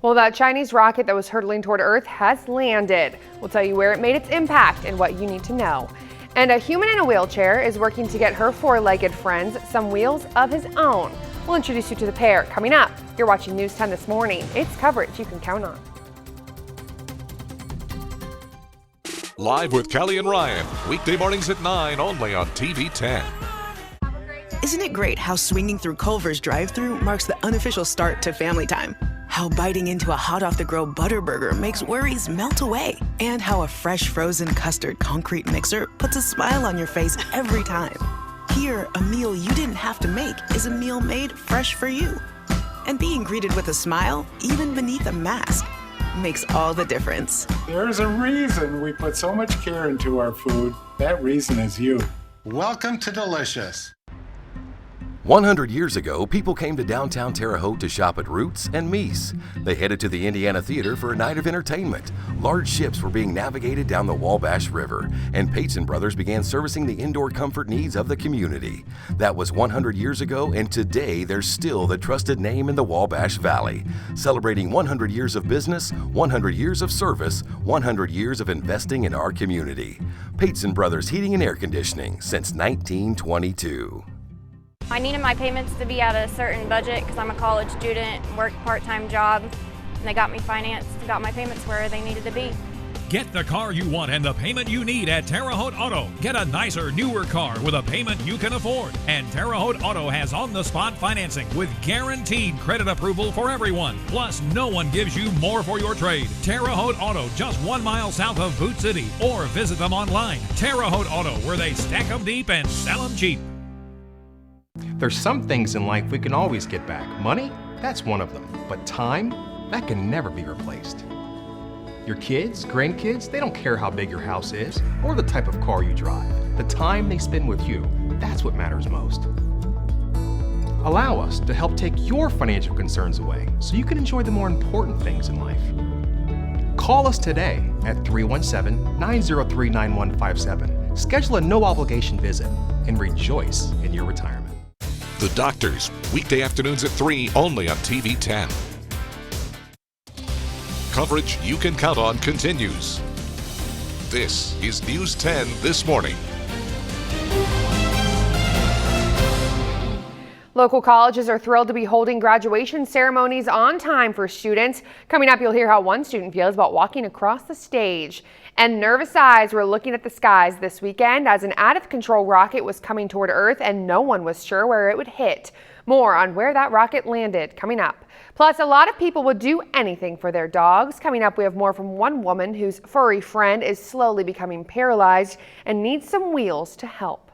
[SPEAKER 8] Well, that Chinese rocket that was hurtling toward Earth has landed. We'll tell you where it made its impact and what you need to know. And a human in a wheelchair is working to get her four-legged friends some wheels of his own. We'll introduce you to the pair coming up. You're watching News 10 this morning. It's coverage you can count on.
[SPEAKER 7] Live with Kelly and Ryan, weekday mornings at 9 only on TV 10.
[SPEAKER 2] Isn't it great how swinging through Culver's drive-thru marks the unofficial start to family time? How biting into a hot-off-the-grill butter burger makes worries melt away. And how a fresh frozen custard concrete mixer puts a smile on your face every time. Here, a meal you didn't have to make is a meal made fresh for you. And being greeted with a smile, even beneath a mask, makes all the difference.
[SPEAKER 3] There's a reason we put so much care into our food. That reason is you. Welcome to Delicious.
[SPEAKER 4] 100 years ago, people came to downtown Terre Haute to shop at Roots and Mies. They headed to the Indiana Theater for a night of entertainment. Large ships were being navigated down the Wabash River, and Pates & Brothers began servicing the indoor comfort needs of the community. That was 100 years ago, and today they're still the trusted name in the Wabash Valley. Celebrating 100 years of business, 100 years of service, 100 years of investing in our community. Pates & Brothers Heating and Air Conditioning since 1922.
[SPEAKER 5] I needed my payments to be at a certain budget because I'm a college student, work a part-time job, and they got me financed, got my payments where they needed to be.
[SPEAKER 6] Get the car you want and the payment you need at Terre Haute Auto. Get a nicer, newer car with a payment you can afford. And Terre Haute Auto has on-the-spot financing with guaranteed credit approval for everyone. Plus, no one gives you more for your trade. Terre Haute Auto, just 1 mile south of Boot City. Or visit them online. Terre Haute Auto, where they stack them deep and sell them cheap.
[SPEAKER 10] There's some things in life we can always get back. Money, that's one of them. But time, that can never be replaced. Your kids, grandkids, they don't care how big your house is or the type of car you drive. The time they spend with you, that's what matters most. Allow us to help take your financial concerns away so you can enjoy the more important things in life. Call us today at 317-903-9157. Schedule a no-obligation visit and rejoice in your retirement.
[SPEAKER 7] The Doctors, weekday afternoons at 3 only on TV 10. Coverage you can count on continues. This is News 10 this morning.
[SPEAKER 8] Local colleges are thrilled to be holding graduation ceremonies on time for students. Coming up, you'll hear how one student feels about walking across the stage. And nervous eyes were looking at the skies this weekend as an out-of-control rocket was coming toward Earth and no one was sure where it would hit. More on where that rocket landed coming up. Plus, a lot of people would do anything for their dogs. Coming up, we have more from one woman whose furry friend is slowly becoming paralyzed and needs some wheels to help.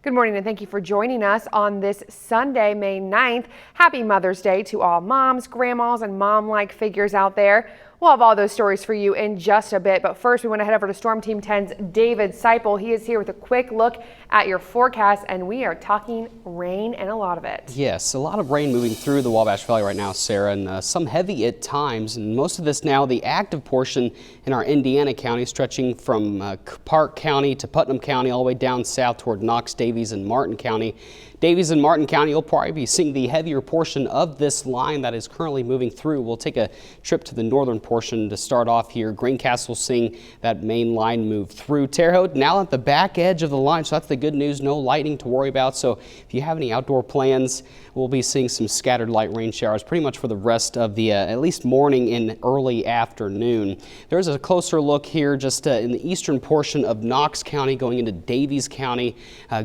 [SPEAKER 8] Good morning and thank you for joining us on this Sunday, May 9th. Happy Mother's Day to all moms, grandmas, and mom-like figures out there. We'll have all those stories for you in just a bit, but first we want to head over to Storm Team 10's David Seipel. He is here with a quick look at your forecast, and we are talking rain and a lot of it.
[SPEAKER 1] Yes, a lot of rain moving through the Wabash Valley right now, Sarah, and some heavy at times. And most of this now, the active portion in our Indiana County, stretching from Park County to Putnam County, all the way down south toward Knox, Davies, and Martin County. Davies and Martin County, you'll probably be seeing the heavier portion of this line that is currently moving through. We'll take a trip to the northern portion to start off here. Greencastle seeing that main line move through. Terre Haute now at the back edge of the line, so that's the good news. No lightning to worry about. So if you have any outdoor plans, we'll be seeing some scattered light rain showers pretty much for the rest of the at least morning and early afternoon. There's a closer look here just in the eastern portion of Knox County going into Davies County,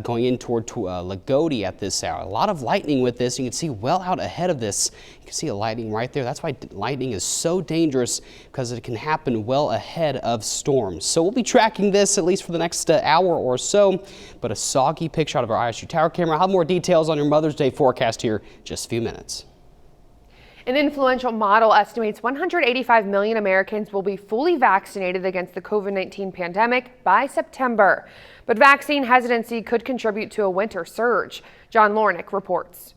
[SPEAKER 1] going in toward Lagodi at this hour. A lot of lightning with this. You can see well out ahead of this. You can see a lightning right there. That's why lightning is so dangerous, because it can happen well ahead of storms. So we'll be tracking this at least for the next hour or so. But a soggy picture out of our ISU tower camera. I'll have more details on your Mother's Day forecast here in just a few minutes.
[SPEAKER 8] An influential model estimates 185 million Americans will be fully vaccinated against the COVID-19 pandemic by September. But vaccine hesitancy could contribute to a winter surge. John Lornick reports.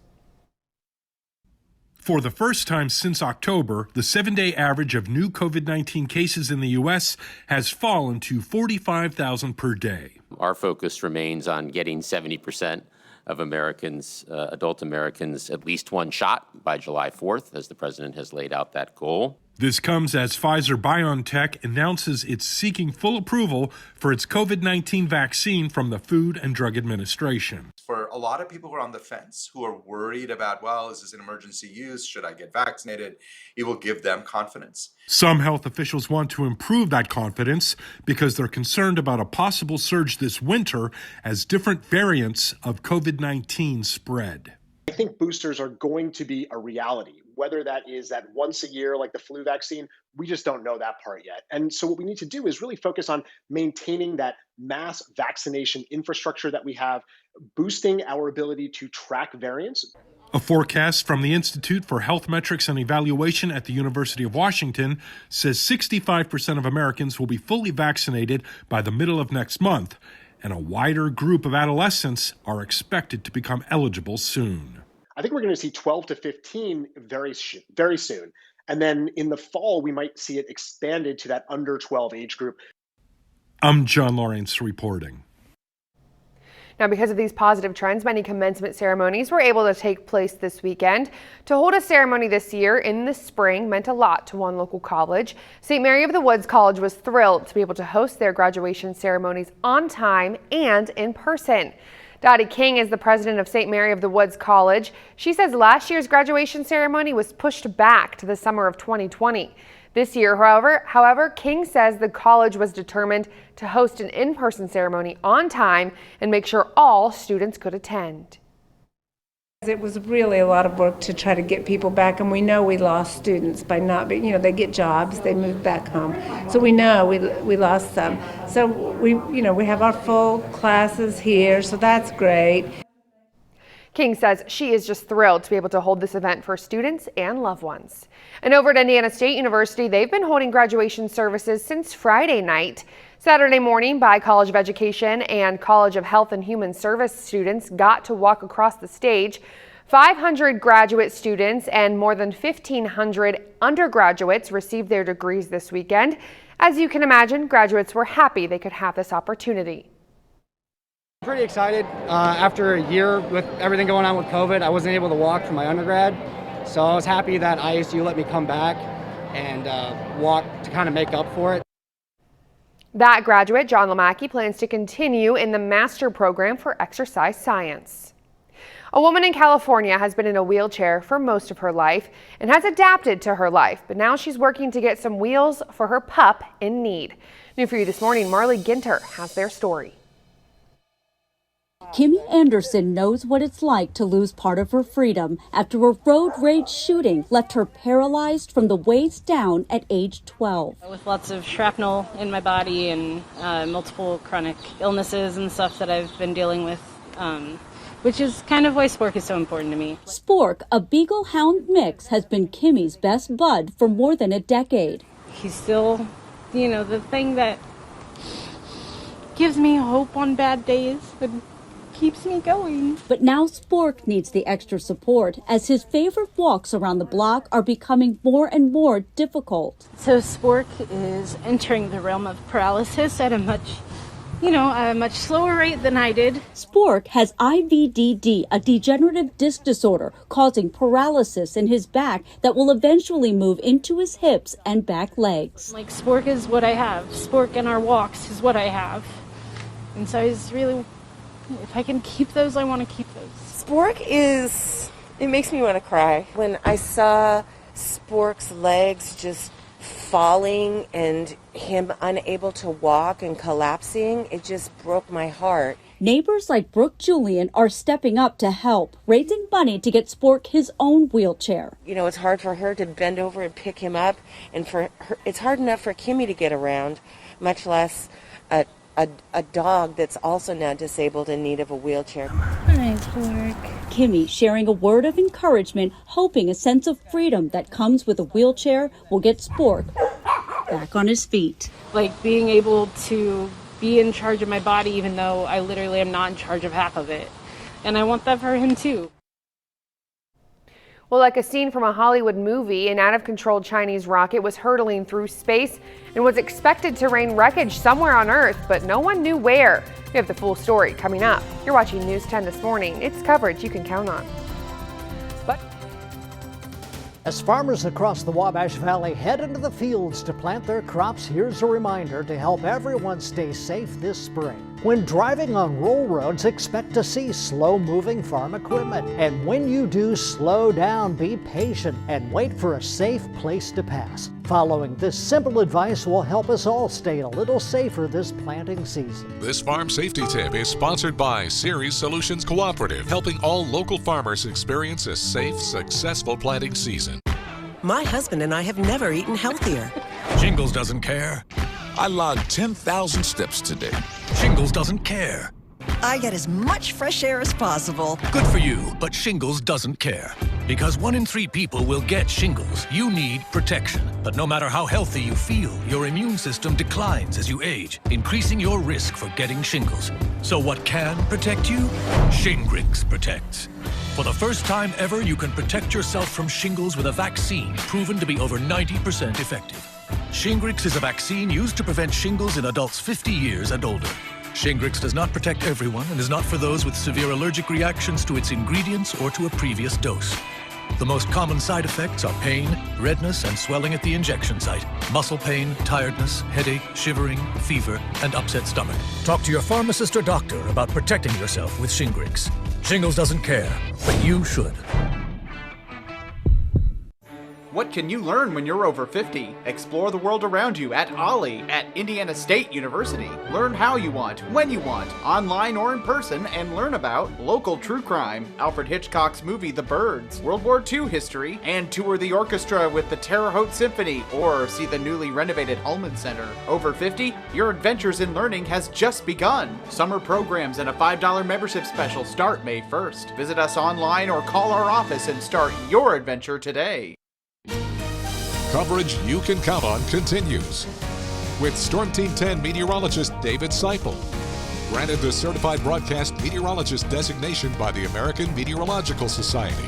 [SPEAKER 9] For the first time since October, the 7-day average of new COVID-19 cases in the U.S. has fallen to 45,000 per day.
[SPEAKER 11] Our focus remains on getting 70% of Americans, adult Americans, at least one shot by July 4th, as the president has laid out that goal.
[SPEAKER 9] This comes as Pfizer-BioNTech announces it's seeking full approval for its COVID-19 vaccine from the Food and Drug Administration.
[SPEAKER 12] For a lot of people who are on the fence, who are worried about, well, is this an emergency use? Should I get vaccinated? It will give them confidence.
[SPEAKER 9] Some health officials want to improve that confidence because they're concerned about a possible surge this winter as different variants of COVID-19 spread.
[SPEAKER 13] I think boosters are going to be a reality. Whether that is that once a year, like the flu vaccine, we just don't know that part yet. And so what we need to do is really focus on maintaining that mass vaccination infrastructure that we have, boosting our ability to track variants.
[SPEAKER 9] A forecast from the Institute for Health Metrics and Evaluation at the University of Washington says 65% of Americans will be fully vaccinated by the middle of next month, and a wider group of adolescents are expected to become eligible soon.
[SPEAKER 13] I think we're going to see 12 to 15 very soon. And then in the fall, we might see it expanded to that under 12 age group.
[SPEAKER 9] I'm John Lawrence reporting.
[SPEAKER 8] Now, because of these positive trends, many commencement ceremonies were able to take place this weekend. To hold a ceremony this year in the spring meant a lot to one local college. St. Mary of the Woods College was thrilled to be able to host their graduation ceremonies on time and in person. Dottie King is the president of St. Mary of the Woods College. She says last year's graduation ceremony was pushed back to the summer of 2020. This year, however, King says the college was determined to host an in-person ceremony on time and make sure all students could attend.
[SPEAKER 14] It was really a lot of work to try to get people back, and we know we lost students by not being, they get jobs, they move back home. So we know we lost some. So we have our full classes here, so that's great.
[SPEAKER 8] King says she is just thrilled to be able to hold this event for students and loved ones. And over at Indiana State University, they've been holding graduation services since Friday night. Saturday morning, by College of Education and College of Health and Human Service students got to walk across the stage. 500 graduate students and more than 1,500 undergraduates received their degrees this weekend. As you can imagine, graduates were happy they could have this opportunity.
[SPEAKER 16] I'm pretty excited. After a year with everything going on with COVID, I wasn't able to walk for my undergrad. So I was happy that ISU let me come back and walk to kind of make up for it.
[SPEAKER 8] That graduate, John Lamacki, plans to continue in the master program for exercise science. A woman in California has been in a wheelchair for most of her life and has adapted to her life, but now she's working to get some wheels for her pup in need. New for you this morning, Marley Ginter has their story.
[SPEAKER 17] Kimmy Anderson knows what it's like to lose part of her freedom after a road rage shooting left her paralyzed from the waist down at age 12.
[SPEAKER 20] With lots of shrapnel in my body and multiple chronic illnesses and stuff that I've been dealing with, which is kind of why Spork is so important to me.
[SPEAKER 17] Spork, a Beagle Hound mix, has been Kimmy's best bud for more than a decade.
[SPEAKER 20] He's still, the thing that gives me hope on bad days and keeps me going.
[SPEAKER 17] But now Spork needs the extra support as his favorite walks around the block are becoming more and more difficult.
[SPEAKER 20] So Spork is entering the realm of paralysis at a much slower rate than I did.
[SPEAKER 17] Spork has IVDD, a degenerative disc disorder causing paralysis in his back that will eventually move into his hips and back legs.
[SPEAKER 20] Like, Spork is what I have. Spork and our walks is what I have. And so it's really, if I can keep those, I want to keep those.
[SPEAKER 15] Spork it makes me want to cry. When I saw Spork's legs just falling and him unable to walk and collapsing, it just broke my heart.
[SPEAKER 17] Neighbors like Brooke Julian are stepping up to help, raising money to get Spork his own wheelchair.
[SPEAKER 15] It's hard for her to bend over and pick him up, and for her, it's hard enough for Kimmy to get around, much less a dog that's also now disabled in need of a wheelchair.
[SPEAKER 17] Hi, Spork. Kimmy sharing a word of encouragement, hoping a sense of freedom that comes with a wheelchair will get Spork back on his feet.
[SPEAKER 20] Like, being able to be in charge of my body, even though I literally am not in charge of half of it. And I want that for him too.
[SPEAKER 8] Well, like a scene from a Hollywood movie, an out-of-control Chinese rocket was hurtling through space and was expected to rain wreckage somewhere on Earth, but no one knew where. We have the full story coming up. You're watching News 10 this morning. It's coverage you can count on.
[SPEAKER 18] As farmers across the Wabash Valley head into the fields to plant their crops, here's a reminder to help everyone stay safe this spring. When driving on rural roads, expect to see slow-moving farm equipment. And when you do, slow down, be patient, and wait for a safe place to pass. Following this simple advice will help us all stay a little safer this planting season.
[SPEAKER 7] This farm safety tip is sponsored by Ceres Solutions Cooperative, helping all local farmers experience a safe, successful planting season.
[SPEAKER 19] My husband and I have never eaten healthier.
[SPEAKER 6] Shingles doesn't care.
[SPEAKER 21] I logged 10,000 steps today.
[SPEAKER 6] Shingles doesn't care.
[SPEAKER 19] I get as much fresh air as possible.
[SPEAKER 6] Good for you, but Shingles doesn't care. Because 1 in 3 people will get shingles. You need protection. But no matter how healthy you feel, your immune system declines as you age, increasing your risk for getting shingles. So what can protect you? Shingrix protects. For the first time ever, you can protect yourself from shingles with a vaccine proven to be over 90% effective. Shingrix is a vaccine used to prevent shingles in adults 50 years and older. Shingrix does not protect everyone and is not for those with severe allergic reactions to its ingredients or to a previous dose. The most common side effects are pain, redness, and swelling at the injection site, muscle pain, tiredness, headache, shivering, fever, and upset stomach. Talk to your pharmacist or doctor about protecting yourself with Shingrix. Shingles doesn't care, but you should.
[SPEAKER 22] What can you learn when you're over 50? Explore the world around you at OLLI at Indiana State University. Learn how you want, when you want, online or in person, and learn about local true crime, Alfred Hitchcock's movie The Birds, World War II history, and tour the orchestra with the Terre Haute Symphony, or see the newly renovated Ullman Center. Over 50? Your adventures in learning has just begun. Summer programs and a $5 membership special start May 1st. Visit us online or call our office and start your adventure today.
[SPEAKER 7] Coverage you can count on continues. With Storm Team 10 meteorologist David Seipel. Granted the Certified Broadcast Meteorologist designation by the American Meteorological Society.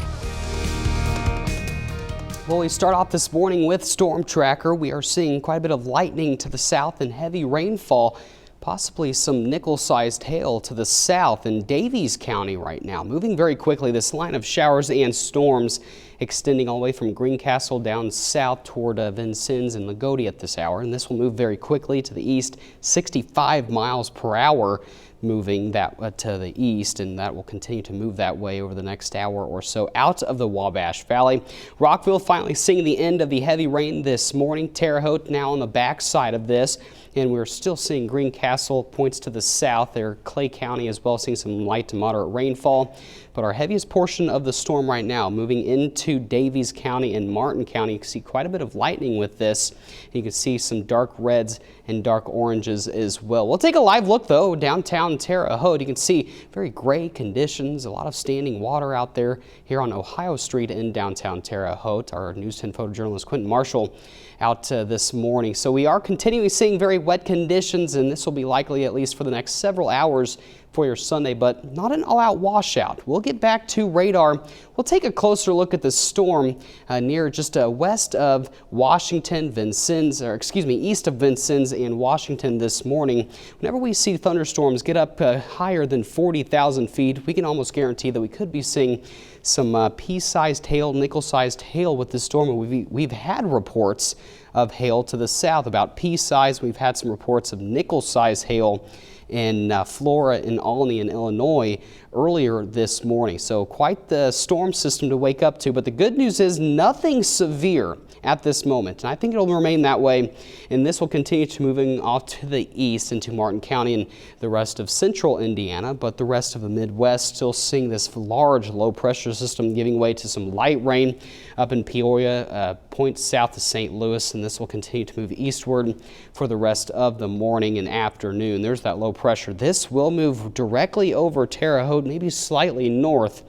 [SPEAKER 1] Well, we start off this morning with Storm Tracker. We are seeing quite a bit of lightning to the south and heavy rainfall. Possibly some nickel-sized hail to the south in Davies County right now. Moving very quickly, this line of showers and storms extending all the way from Greencastle down south toward Vincennes and Lagodi at this hour. And this will move very quickly to the east, 65 miles per hour moving that to the east, and that will continue to move that way over the next hour or so out of the Wabash Valley. Rockville finally seeing the end of the heavy rain this morning. Terre Haute now on the backside of this. And we're still seeing Greencastle points to the south there, Clay County as well, seeing some light to moderate rainfall. But our heaviest portion of the storm right now moving into Davies County and Martin County. You can see quite a bit of lightning with this. You can see some dark reds and dark oranges as well. We'll take a live look though downtown Terre Haute. You can see very gray conditions, a lot of standing water out there here on Ohio Street in downtown Terre Haute. Our News 10 photojournalist Quentin Marshall out this morning. So we are continuing seeing very wet conditions, and this will be likely at least for the next several hours for your Sunday, but not an all-out washout. We'll get back to radar. We'll take a closer look at the storm near just west of Washington, Vincennes, or excuse me, east of Vincennes and Washington this morning. Whenever we see thunderstorms get up higher than 40,000 feet, we can almost guarantee that we could be seeing some pea-sized hail, nickel-sized hail with this storm. We've had reports of hail to the south about pea-size. We've had some reports of nickel-sized hail in Flora and Olney in Illinois earlier this morning. So quite the storm system to wake up to, but the good news is nothing severe at this moment, and I think it'll remain that way, and this will continue to moving off to the east into Martin County and the rest of central Indiana, but the rest of the Midwest still seeing this large low pressure system giving way to some light rain up in Peoria, points south of St. Louis, and this will continue to move eastward for the rest of the morning and afternoon. There's that low pressure. This will move directly over Terre Haute, maybe slightly north.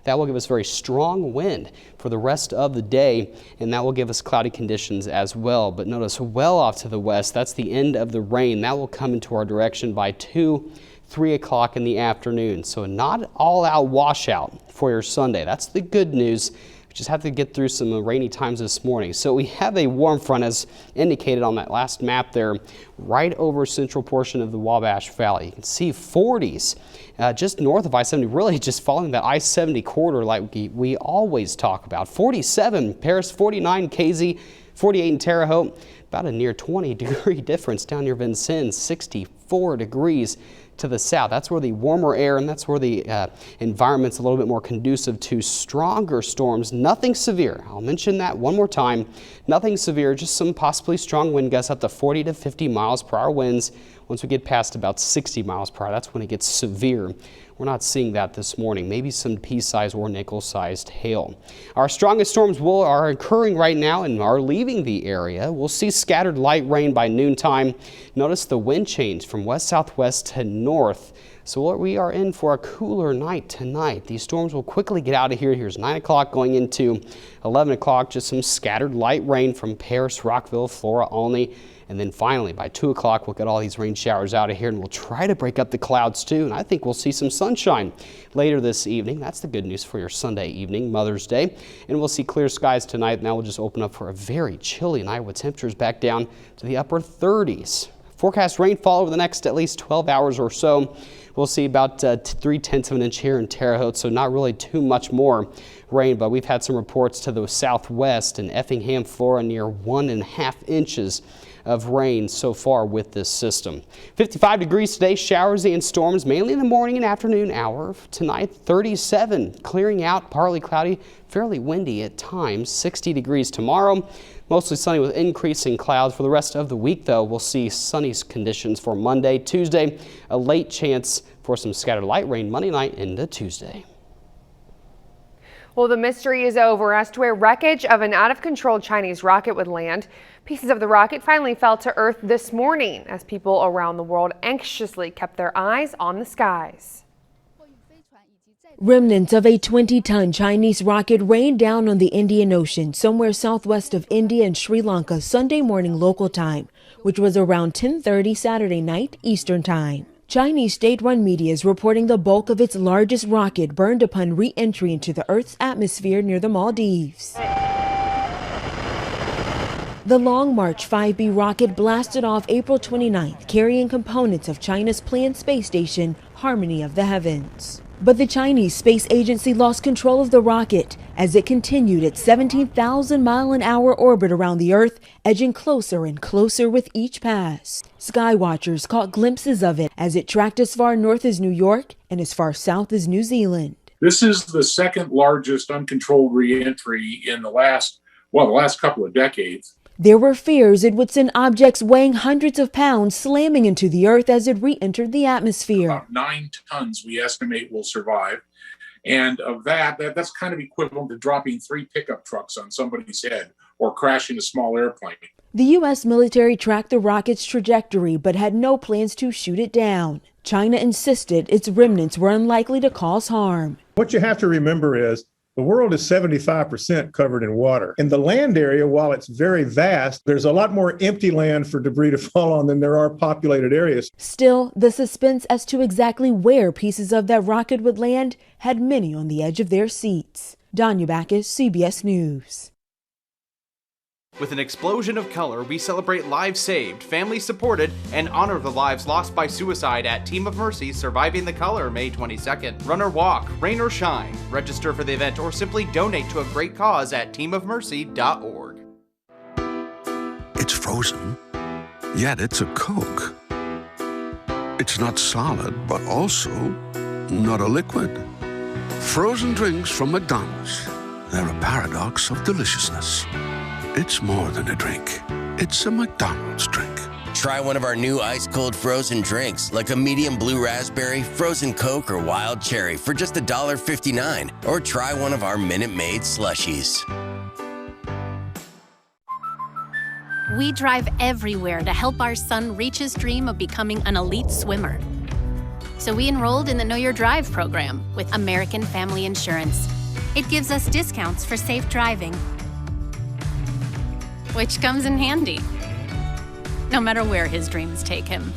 [SPEAKER 1] That will give us very strong wind for the rest of the day, and that will give us cloudy conditions as well. But notice well off to the west, that's the end of the rain. That will come into our direction by 2, 3 o'clock in the afternoon. So not all-out washout for your Sunday. That's the good news. We just have to get through some rainy times this morning. So we have a warm front as indicated on that last map there, right over central portion of the Wabash Valley. You can see 40s just north of I-70, really just following that I-70 corridor like we always talk about. 47 Paris, 49 KZ, 48 in Terre Haute, about a near 20-degree difference down near Vincennes, 64 degrees to the south. That's where the warmer air and that's where the environment's a little bit more conducive to stronger storms. Nothing severe. I'll mention that one more time. Nothing severe, just some possibly strong wind gusts up to 40 to 50 miles per hour winds. Once we get past about 60 miles per hour, that's when it gets severe. We're not seeing that this morning. Maybe some pea-sized or nickel-sized hail. Our strongest storms are occurring right now and are leaving the area. We'll see scattered light rain by noontime. Notice the wind change from west-southwest to north. So we are in for a cooler night tonight. These storms will quickly get out of here. Here's 9 o'clock going into 11 o'clock. Just some scattered light rain from Paris, Rockville, Flora, Olney. And then finally, by 2 o'clock, we'll get all these rain showers out of here, and we'll try to break up the clouds too. And I think we'll see some sunshine later this evening. That's the good news for your Sunday evening, Mother's Day. And we'll see clear skies tonight. Now we'll just open up for a very chilly night with temperatures back down to the upper 30s. Forecast rainfall over the next at least 12 hours or so. We'll see about 3/10 of an inch here in Terre Haute, so not really too much more rain, but we've had some reports to the southwest in Effingham, Flora, near 1.5 inches of rain so far with this system. 55 degrees today, showers and storms mainly in the morning and afternoon hour. Tonight, 37, clearing out, partly cloudy, fairly windy at times. 60 degrees tomorrow, mostly sunny with increasing clouds. For the rest of the week, though, we'll see sunny conditions for Monday, Tuesday, a late chance for some scattered light rain Monday night into Tuesday.
[SPEAKER 8] Well, the mystery is over as to where wreckage of an out-of-control Chinese rocket would land. Pieces of the rocket finally fell to Earth this morning as people around the world anxiously kept their eyes on the skies.
[SPEAKER 2] Remnants of a 20-ton Chinese rocket rained down on the Indian Ocean, somewhere southwest of India and Sri Lanka Sunday morning local time, which was around 10:30 Saturday night Eastern Time. Chinese state-run media is reporting the bulk of its largest rocket burned upon re-entry into the Earth's atmosphere near the Maldives. The Long March 5B rocket blasted off April 29th, carrying components of China's planned space station, Harmony of the Heavens. But the Chinese space agency lost control of the rocket as it continued its 17,000-mile-an-hour orbit around the Earth, edging closer and closer with each pass. Skywatchers caught glimpses of it as it tracked as far north as New York and as far south as New Zealand.
[SPEAKER 3] This is the second largest uncontrolled re-entry in the last couple of decades.
[SPEAKER 2] There were fears it would send objects weighing hundreds of pounds slamming into the earth as it re-entered the atmosphere.
[SPEAKER 3] About 9 tons we estimate will survive. And of that's kind of equivalent to dropping 3 pickup trucks on somebody's head or crashing a small airplane.
[SPEAKER 2] The U.S. military tracked the rocket's trajectory but had no plans to shoot it down. China insisted its remnants were unlikely to cause harm.
[SPEAKER 4] What you have to remember is the world is 75% covered in water. In the land area, while it's very vast, there's a lot more empty land for debris to fall on than there are populated areas.
[SPEAKER 2] Still, the suspense as to exactly where pieces of that rocket would land had many on the edge of their seats. Danya Backus, CBS News.
[SPEAKER 22] With an explosion of color, we celebrate lives saved, families supported, and honor the lives lost by suicide at Team of Mercy Surviving the Color May 22nd. Run or walk, rain or shine, register for the event, or simply donate to a great cause at teamofmercy.org.
[SPEAKER 21] It's frozen, yet it's a Coke. It's not solid, but also not a liquid. Frozen drinks from McDonald's. They're a paradox of deliciousness. It's more than a drink. It's a McDonald's drink.
[SPEAKER 23] Try one of our new ice-cold frozen drinks, like a medium blue raspberry, frozen Coke, or wild cherry for just $1.59. Or try one of our Minute Maid slushies.
[SPEAKER 24] We drive everywhere to help our son reach his dream of becoming an elite swimmer. So we enrolled in the Know Your Drive program with American Family Insurance. It gives us discounts for safe driving, which comes in handy, no matter where his dreams take him.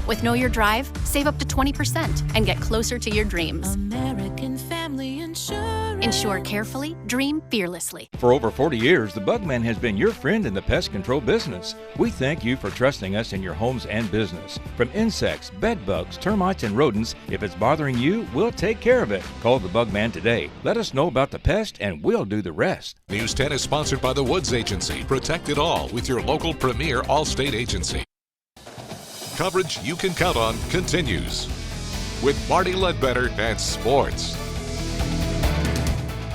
[SPEAKER 24] With Know Your Drive, save up to 20% and get closer to your dreams. American Family Insurance. Insure carefully, dream fearlessly.
[SPEAKER 25] For over 40 years, the Bugman has been your friend in the pest control business. We thank you for trusting us in your homes and business. From insects, bed bugs, termites, and rodents, if it's bothering you, we'll take care of it. Call the Bugman today. Let us know about the pest and we'll do the rest.
[SPEAKER 7] News 10 is sponsored by the Woods Agency. Protect it all with your local premier Allstate agency. Coverage you can count on continues with Marty Ledbetter and sports.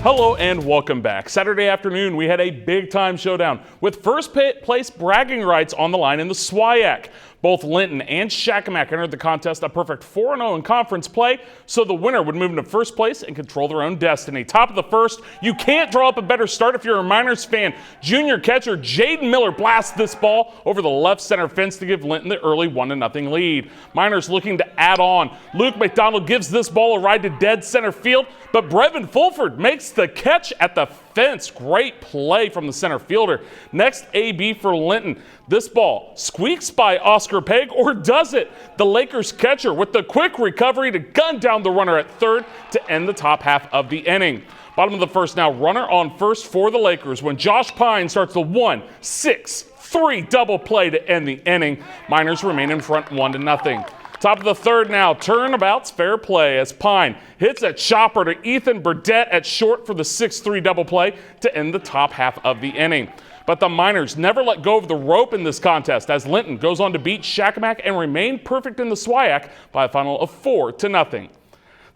[SPEAKER 26] Hello and welcome back. Saturday afternoon, we had a big-time showdown with first-place bragging rights on the line in the SWIAC. Both Linton and Shakamak entered the contest a perfect 4-0 in conference play, so the winner would move into first place and control their own destiny. Top of the first, you can't draw up a better start if you're a Miners fan. Junior catcher Jaden Miller blasts this ball over the left center fence to give Linton the early 1-0 lead. Miners looking to add on. Luke McDonald gives this ball a ride to dead center field, but Brevin Fulford makes the catch at the fence. Great play from the center fielder. Next, AB for Linton. This ball squeaks by Oscar Pegg, or does it? The Lakers catcher with the quick recovery to gun down the runner at third to end the top half of the inning. Bottom of the first now, runner on first for the Lakers when Josh Pine starts the 1-6-3 double play to end the inning. Miners remain in front 1-0. Top of the third now, turnabout's fair play as Pine hits a chopper to Ethan Burdett at short for the 6-3 double play to end the top half of the inning. But the Miners never let go of the rope in this contest as Linton goes on to beat Shakamak and remain perfect in the SWIAC by a final of 4-0.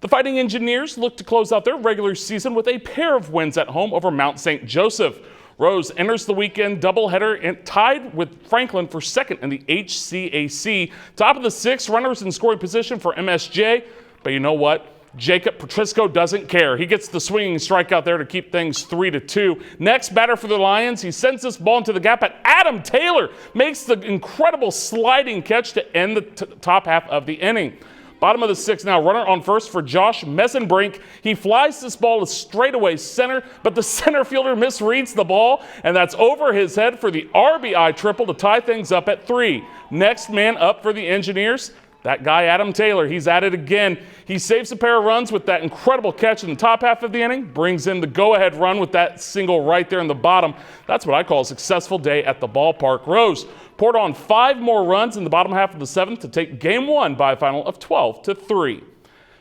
[SPEAKER 26] The Fighting Engineers look to close out their regular season with a pair of wins at home over Mount St. Joseph. Rose enters the weekend doubleheader and tied with Franklin for second in the HCAC. Top of the sixth, runners in scoring position for MSJ. But you know what? Jacob Petrisco doesn't care. He gets the swinging strike out there to keep things 3-2. Next batter for the Lions, he sends this ball into the gap, but Adam Taylor makes the incredible sliding catch to end the top half of the inning. Bottom of the sixth now, runner on first for Josh Messenbrink. He flies this ball to straightaway center, but the center fielder misreads the ball, and that's over his head for the RBI triple to tie things up at 3. Next man up for the Engineers, that guy Adam Taylor. He's at it again. He saves a pair of runs with that incredible catch in the top half of the inning, brings in the go-ahead run with that single right there in the bottom. That's what I call a successful day at the ballpark. Rose poured on 5 more runs in the bottom half of the seventh to take game 1 by a final of 12-3.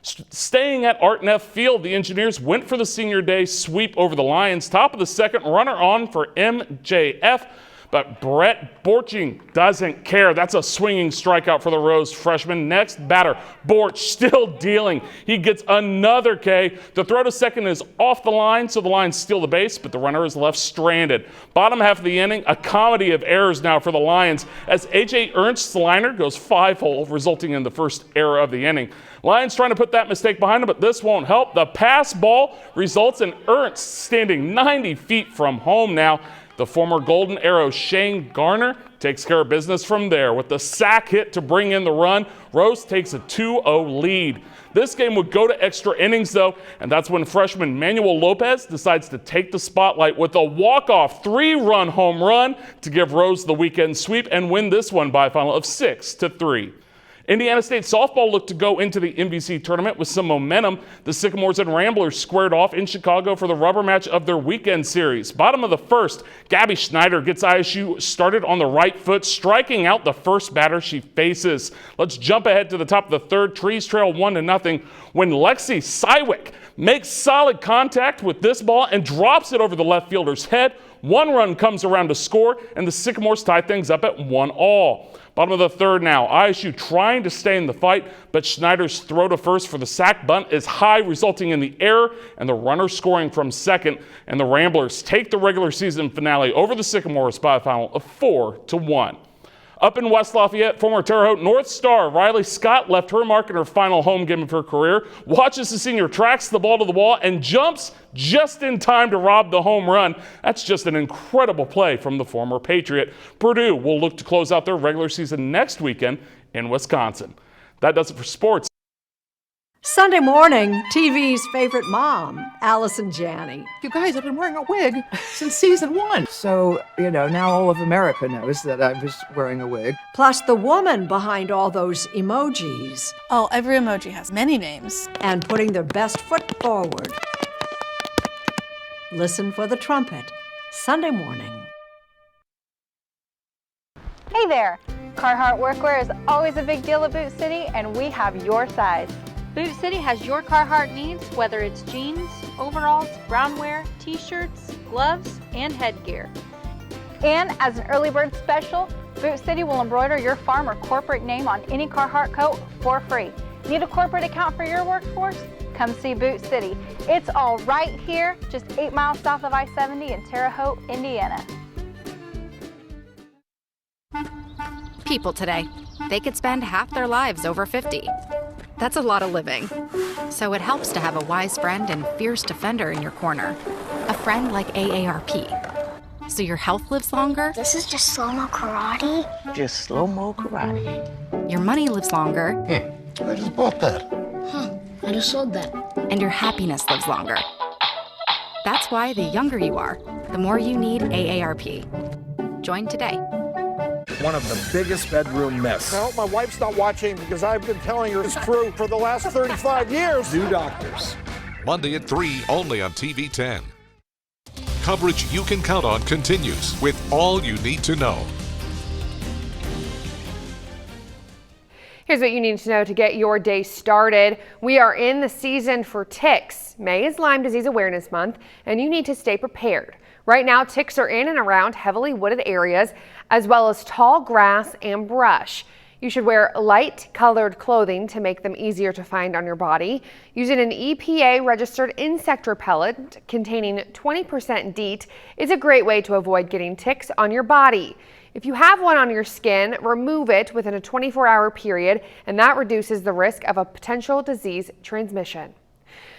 [SPEAKER 26] Staying at Art Neff Field, the Engineers went for the senior day sweep over the Lions. Top of the second, runner on for MJF. but Brett Borching doesn't care. That's a swinging strikeout for the Rose freshman. Next batter, Borch still dealing. He gets another K. The throw to second is off the line, so the Lions steal the base, but the runner is left stranded. Bottom half of the inning, a comedy of errors now for the Lions as A.J. Ernst's liner goes 5-hole, resulting in the first error of the inning. Lions trying to put that mistake behind them, but this won't help. The pass ball results in Ernst standing 90 feet from home now. The former Golden Arrow Shane Garner takes care of business from there. With the sac hit to bring in the run, Rose takes a 2-0 lead. This game would go to extra innings, though, and that's when freshman Manuel Lopez decides to take the spotlight with a walk-off 3-run home run to give Rose the weekend sweep and win this one by a final of 6-3. Indiana State softball looked to go into the MVC tournament with some momentum. The Sycamores and Ramblers squared off in Chicago for the rubber match of their weekend series. Bottom of the first, Gabby Schneider gets ISU started on the right foot, striking out the first batter she faces. Let's jump ahead to the top of the third. Trees trail 1-0 when Lexi Sywick makes solid contact with this ball and drops it over the left fielder's head. One run comes around to score, and the Sycamores tie things up at 1-1. Bottom of the third now, ISU trying to stay in the fight, but Schneider's throw to first for the sac bunt is high, resulting in the error and the runner scoring from second, and the Ramblers take the regular season finale over the Sycamores by a final of 4-1. Up in West Lafayette, former Terre Haute North star Riley Scott left her mark in her final home game of her career, watches the senior tracks the ball to the wall and jumps just in time to rob the home run. That's just an incredible play from the former Patriot. Purdue will look to close out their regular season next weekend in Wisconsin. That does it for sports.
[SPEAKER 5] Sunday morning, TV's favorite mom, Allison Janney.
[SPEAKER 9] You guys, I've been wearing a wig since season 1. So, now all of America knows that I was wearing a wig.
[SPEAKER 5] Plus the woman behind all those emojis.
[SPEAKER 10] Oh, every emoji has many names.
[SPEAKER 5] And putting their best foot forward. Listen for the trumpet, Sunday morning.
[SPEAKER 11] Hey there! Carhartt workwear is always a big deal at Boot City, and we have your size.
[SPEAKER 24] Boot City has your Carhartt needs, whether it's jeans, overalls, brownwear, t-shirts, gloves, and headgear.
[SPEAKER 11] And as an early bird special, Boot City will embroider your farm or corporate name on any Carhartt coat for free. Need a corporate account for your workforce? Come see Boot City. It's all right here, just 8 miles south of I-70 in Terre Haute, Indiana.
[SPEAKER 12] People today, they could spend half their lives over 50. That's a lot of living. So it helps to have a wise friend and fierce defender in your corner. A friend like AARP. So your health lives longer.
[SPEAKER 13] This is just slow-mo karate?
[SPEAKER 27] Just slow-mo karate.
[SPEAKER 12] Your money lives longer.
[SPEAKER 27] I just bought that.
[SPEAKER 13] I just sold that.
[SPEAKER 12] And your happiness lives longer. That's why the younger you are, the more you need AARP. Join today.
[SPEAKER 28] One of the biggest bedroom myths.
[SPEAKER 29] I hope my wife's not watching because I've been telling her it's true for the last 35 years.
[SPEAKER 28] New doctors.
[SPEAKER 7] Monday at 3, only on TV 10. Coverage you can count on continues with all you need to know.
[SPEAKER 8] Here's what you need to know to get your day started. We are in the season for ticks. May is Lyme Disease Awareness Month, and you need to stay prepared. Right now, ticks are in and around heavily wooded areas, as well as tall grass and brush. You should wear light-colored clothing to make them easier to find on your body. Using an EPA-registered insect repellent containing 20% DEET is a great way to avoid getting ticks on your body. If you have one on your skin, remove it within a 24-hour period, and that reduces the risk of a potential disease transmission.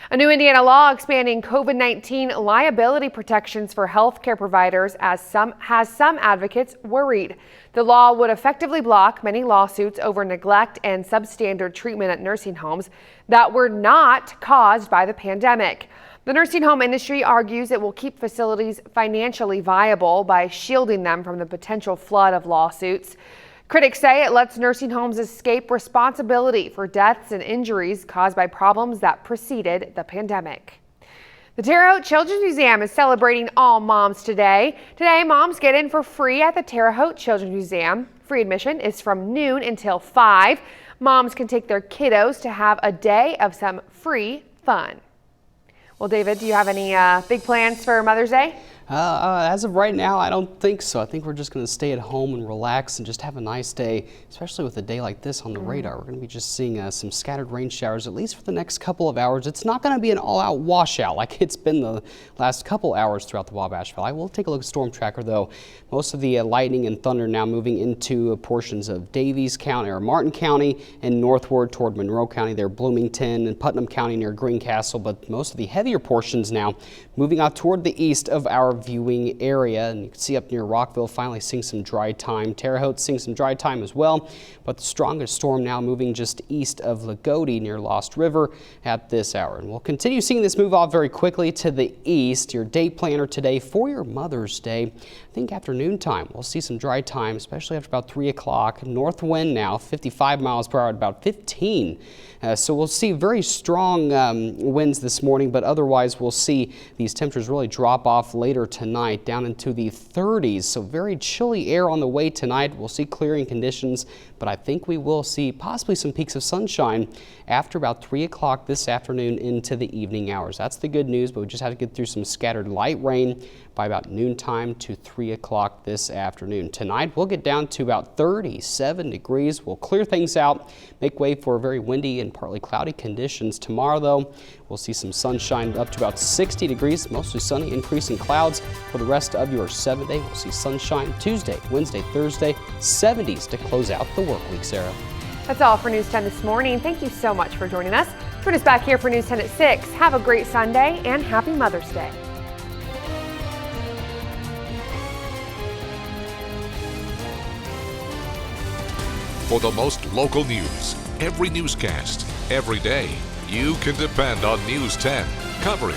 [SPEAKER 8] A new Indiana law expanding COVID-19 liability protections for healthcare providers has some advocates worried. The law would effectively block many lawsuits over neglect and substandard treatment at nursing homes that were not caused by the pandemic. The nursing home industry argues it will keep facilities financially viable by shielding them from the potential flood of lawsuits. Critics say it lets nursing homes escape responsibility for deaths and injuries caused by problems that preceded the pandemic. The Terre Haute Children's Museum is celebrating all moms today. Today, moms get in for free at the Terre Haute Children's Museum. Free admission is from noon until 5. Moms can take their kiddos to have a day of some free fun. Well, David, do you have any big plans for Mother's Day?
[SPEAKER 1] As of right now, I don't think so. I think we're just going to stay at home and relax and just have a nice day, especially with a day like this on the radar. We're going to be just seeing some scattered rain showers, at least for the next couple of hours. It's not going to be an all-out washout like it's been the last couple hours throughout the Wabash Valley. We'll take a look at Storm Tracker, though. Most of the lightning and thunder now moving into portions of Davies County or Martin County and northward toward Monroe County, there, Bloomington and Putnam County near Greencastle, but most of the heavier portions now moving out toward the east of our viewing area. And you can see up near Rockville finally seeing some dry time. Terre Haute seeing some dry time as well, but the strongest storm now moving just east of Lagodi near Lost River at this hour. And we'll continue seeing this move off very quickly to the east. Your day planner today for your Mother's Day, I think afternoon time, we'll see some dry time, especially after about 3 o'clock. North wind now 55 miles per hour at about 15. So we'll see very strong winds this morning, but otherwise we'll see these temperatures really drop off later tonight down into the 30s. So very chilly air on the way tonight. We'll see clearing conditions, but I think we will see possibly some peaks of sunshine after about 3 o'clock this afternoon into the evening hours. That's the good news, but we just have to get through some scattered light rain by about noontime to 3 o'clock this afternoon. Tonight we'll get down to about 37 degrees. We'll clear things out, make way for very windy and partly cloudy conditions. Tomorrow, though, we'll see some sunshine up to about 60 degrees, mostly sunny, increasing clouds for the rest of your 7-day. We'll see sunshine Tuesday, Wednesday, Thursday, 70s to close out the work week, Sarah.
[SPEAKER 8] That's all for News 10 this morning. Thank you so much for joining us. Join us back here for News 10 at 6. Have a great Sunday and happy Mother's Day.
[SPEAKER 7] For the most local news, every newscast, every day, you can depend on News 10 covering